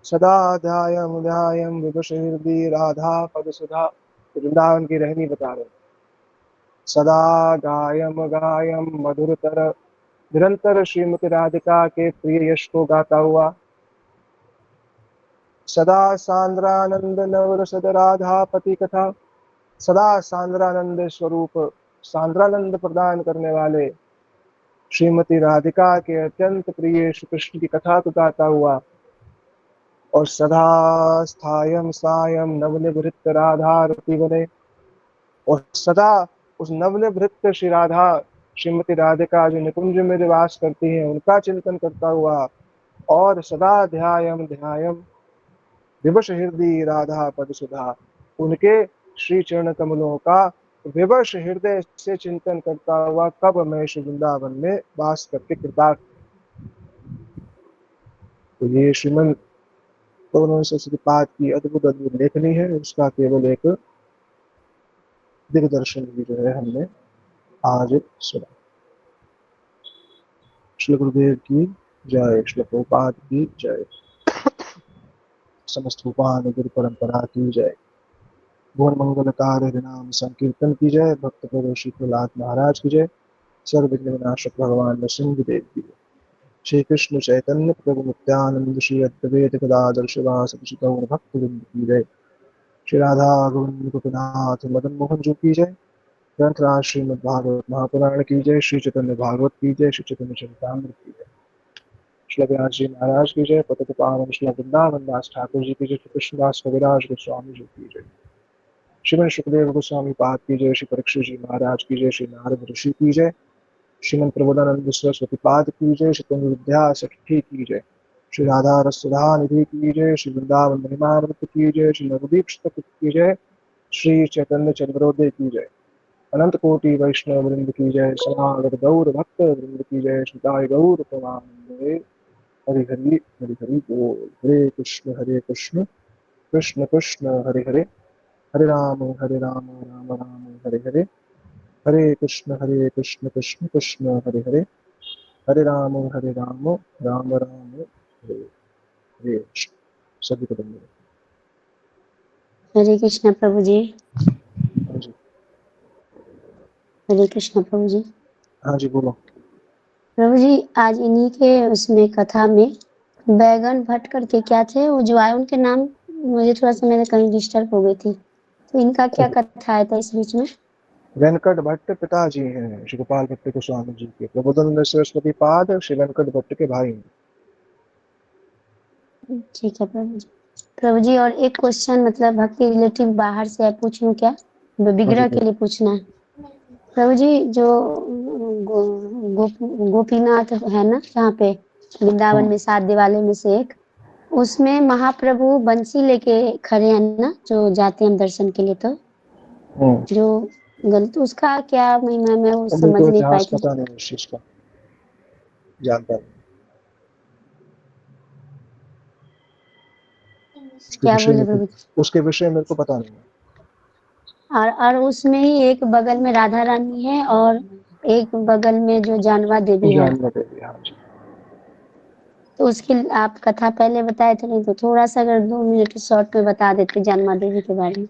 सदा ध्यायम ध्यायम विभुष हृदय राधा पद सुधा। वृंदावन की रहनी बता रहे। सदा गायम गायम मधुरतर, निरंतर श्रीमती राधिका के प्रिय यश को गाता हुआ। सदा सांद्रानंद नवरसद राधा पति कथा, सदा सांद्रानंद स्वरूप सांद्रानंद प्रदान करने वाले श्रीमती राधिका के अत्यंत प्रिय श्री कृष्ण की कथा को गाता हुआ। और सदा स्थायम सायम नवनिवृत्त राधा रति बने, और सदा उस नवनिवृत्त श्री राधा श्रीमती राधिका जो निकुंज में निवास करती हैं उनका चिंतन करता हुआ। और सदा ध्यायम ध्यायम विवश हृदय राधा पद सुधा, उनके श्री चरण कमलों का विवश हृदय से चिंतन करता हुआ कब मैं श्री वृंदावन में वास करके कृतार्थ। तो ये श्रीमन सरस्वतीपाद की अद्भुत अद्भुत लेखनी है, उसका केवल एक दिग्दर्शन भी जो है हमने आज सुना। श्री गुरुदेव की जय, श्री प्रभुपाद की जय, समस्त रूपान गुरु परंपरा की जय, भुवन मंगलकार नाम संकीर्तन की जय, भक्त प्रदोषी प्रहलाद महाराज की जय, सर्व विघ्न विनाशक भगवान नृसिंह देव की जय। श्री कृष्ण चैतन्य प्रभु नित्यानंद श्री अद्वैत गदाधर शिवासदि गौर भक्तवृंद की जय। श्री राधा गोविंद गोपीनाथ मदन मोहन जी की जय। ग्रंथराज श्रीमद् भागवत महापुराण की जय। श्री चैतन्य भागवत की जय। श्री चैतन्य चरितामृत की जय। श्री व्यास जी महाराज की जय। पतित पावन श्री वृंदावन दास ठाकुर जी की जय। श्री कृष्णदास कविराज गोस्वामी जी की जय। श्रीमन सुखदेव गोस्वामी पाद की जय। श्री परीक्षित जी महाराज की जय। श्री नारद ऋषि की जय। श्रीमन प्रबोधानंद सरस्वती पाद की जय। श्री तनु विद्या सखी की जय। श्री राधा रसुधा निधि की जय। श्री वृंदावन महिमामृत की जय। श्री नवदीप की जय। श्री चैतन्य चंद्रोदय की जय। अनंत कोटि वैष्णव वृंद की जय। समागत गौर भक्त वृंद की जय। श्रीताय गौर प्रमानंदे। हरि हरि हरि हरि बोल। हरे कृष्ण कृष्ण कृष्ण हरे हरे, हरे राम राम राम हरे हरे, हरे कृष्ण कृष्ण कृष्ण हरे हरे, हरे राम राम राम हरे हरे। सभी को धन्यवाद। हरे कृष्ण प्रभु जी। हाँ जी, हरे कृष्ण प्रभु जी। हाँ जी बोलो। प्रभु जी आज इन्हीं के उसमें कथा में बैगन भट्ट करके क्या थे वो जो आए, उनके नाम मुझे थोड़ा सा मैंने कहीं डिस्टर्ब हो गई थी, तो इनका क्या कथा आया था इस बीच में? वेंकट भट्ट पिताजी हैं श्री गोपाल भट्ट गोस्वामी जी के। प्रबोधानंद सरस्वती पाद श्री वेंकट भट्ट के भाई हैं। ठीक है प्रभु जी। प्रभु जी और एक क्वेश्चन मतलब भक्ति रिलेटिव बाहर से पूछूं क्या? विग्रह के लिए पूछना है। प्रभु जी जो गोपीनाथ है ना जहाँ पे वृंदावन में 7 दिवाले में से एक, उसमें महाप्रभु बंसी लेके खड़े हैं ना जो जाते हैं दर्शन के लिए, तो जो गलत उसका क्या महिमा में वो समझ नहीं पाई थी। पता नहीं उस चीज का, जानता नहीं। क्या बोले प्रभु? उसके विषय मेरे को पता नहीं है। और उसमें ही एक बगल में राधा रानी है और एक बगल में जो जानवा देवी है। जानवा देवी, हाँ जी। तो उसकी आप कथा पहले बताए थे, नहीं तो थोड़ा सा अगर 2 मिनट शॉर्ट में बता देते जानवा देवी के बारे में।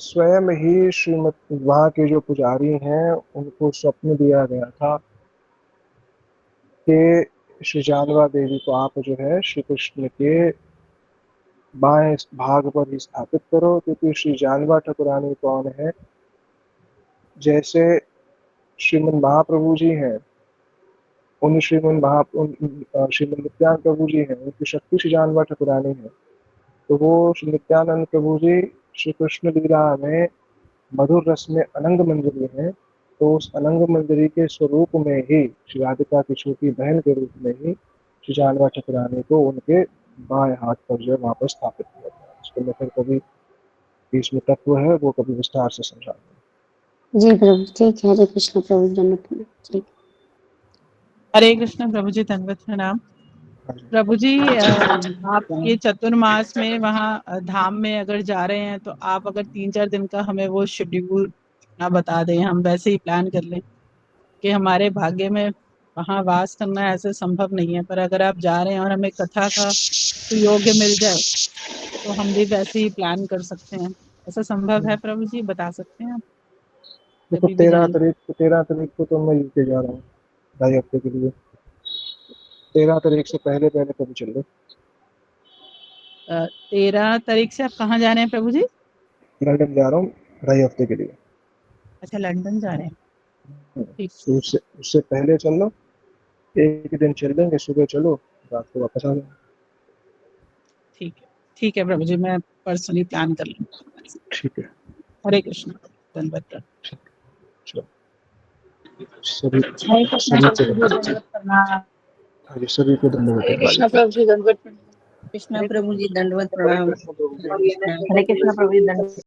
स्वयं ही श्रीमद वहाँ के जो पुजारी हैं उनको स्वप्न दिया गया था कि श्री जानवा देवी को आप जो है श्री कृष्ण के बाएं भाग पर ही स्थापित करो, क्योंकि श्री जानवा ठाकुरानी कौन है, जैसे श्रीमद महाप्रभु जी हैं उन श्रीमद नित्यानंद प्रभु जी हैं, उनकी शक्ति श्री जानवा ठाकुरानी है। तो वो श्री नित्यानंद प्रभु जी श्री कृष्ण लीला में मधुर रस में अनंग मंजरी है, तो उस अनंग मंजरी के स्वरूप में ही श्री राधिका की छोटी बहन के रूप में ही श्री जानवा ठाकुरानी को उनके बाएं हाथ पर जो वहां पर स्थापित किया गया। इसको मैं फिर कभी इसमें तत्व है वो कभी विस्तार से समझाऊंगा। जी प्रभु ठीक है। हरे कृष्ण प्रभु धन्यवाद। ठीक। हरे कृष्ण प्रभु जी, धन्यवाद प्रणाम। प्रभु जी आप ये चतुर्मास में वहाँ धाम में अगर जा रहे हैं तो आप अगर 3-4 दिन का हमें वो शेड्यूल ना बता दें, हम वैसे ही प्लान कर लें कि हमारे भाग्य में वहाँ वास करना ऐसे संभव नहीं है, पर अगर आप जा रहे हैं और हमें कथा का सुयोग्य मिल जाए तो हम भी वैसे ही प्लान कर सकते हैं। ऐसा संभव है प्रभु जी, बता सकते हैं आप? देखो 13 तारीख को तो मैं यूके जा रहा हूँ 2.5 हफ्ते के लिए। 13 तारीख से पहले कभी चल लो। 13 तारीख से आप कहाँ जा रहे हैं प्रभु जी? लंदन जा रहा हूँ 2.5 हफ्ते के लिए। अच्छा, लंदन जा रहे हैं। ठीक, उससे पहले चल लो, एक दिन चल लेंगे, सुबह चलो रात को वापस आ जाओ। ठीक है प्रभु जी, मैं पर्सनली प्लान कर लूँगा। ठीक है। हरे कृष्ण, धन्यवाद। सभी को धन्यवाद। कृष्ण प्रभु जी, धन्यवाद। कृष्ण प्रभु जी दंडवत प्रणाम। हरे कृष्ण प्रभु जी दंडवत।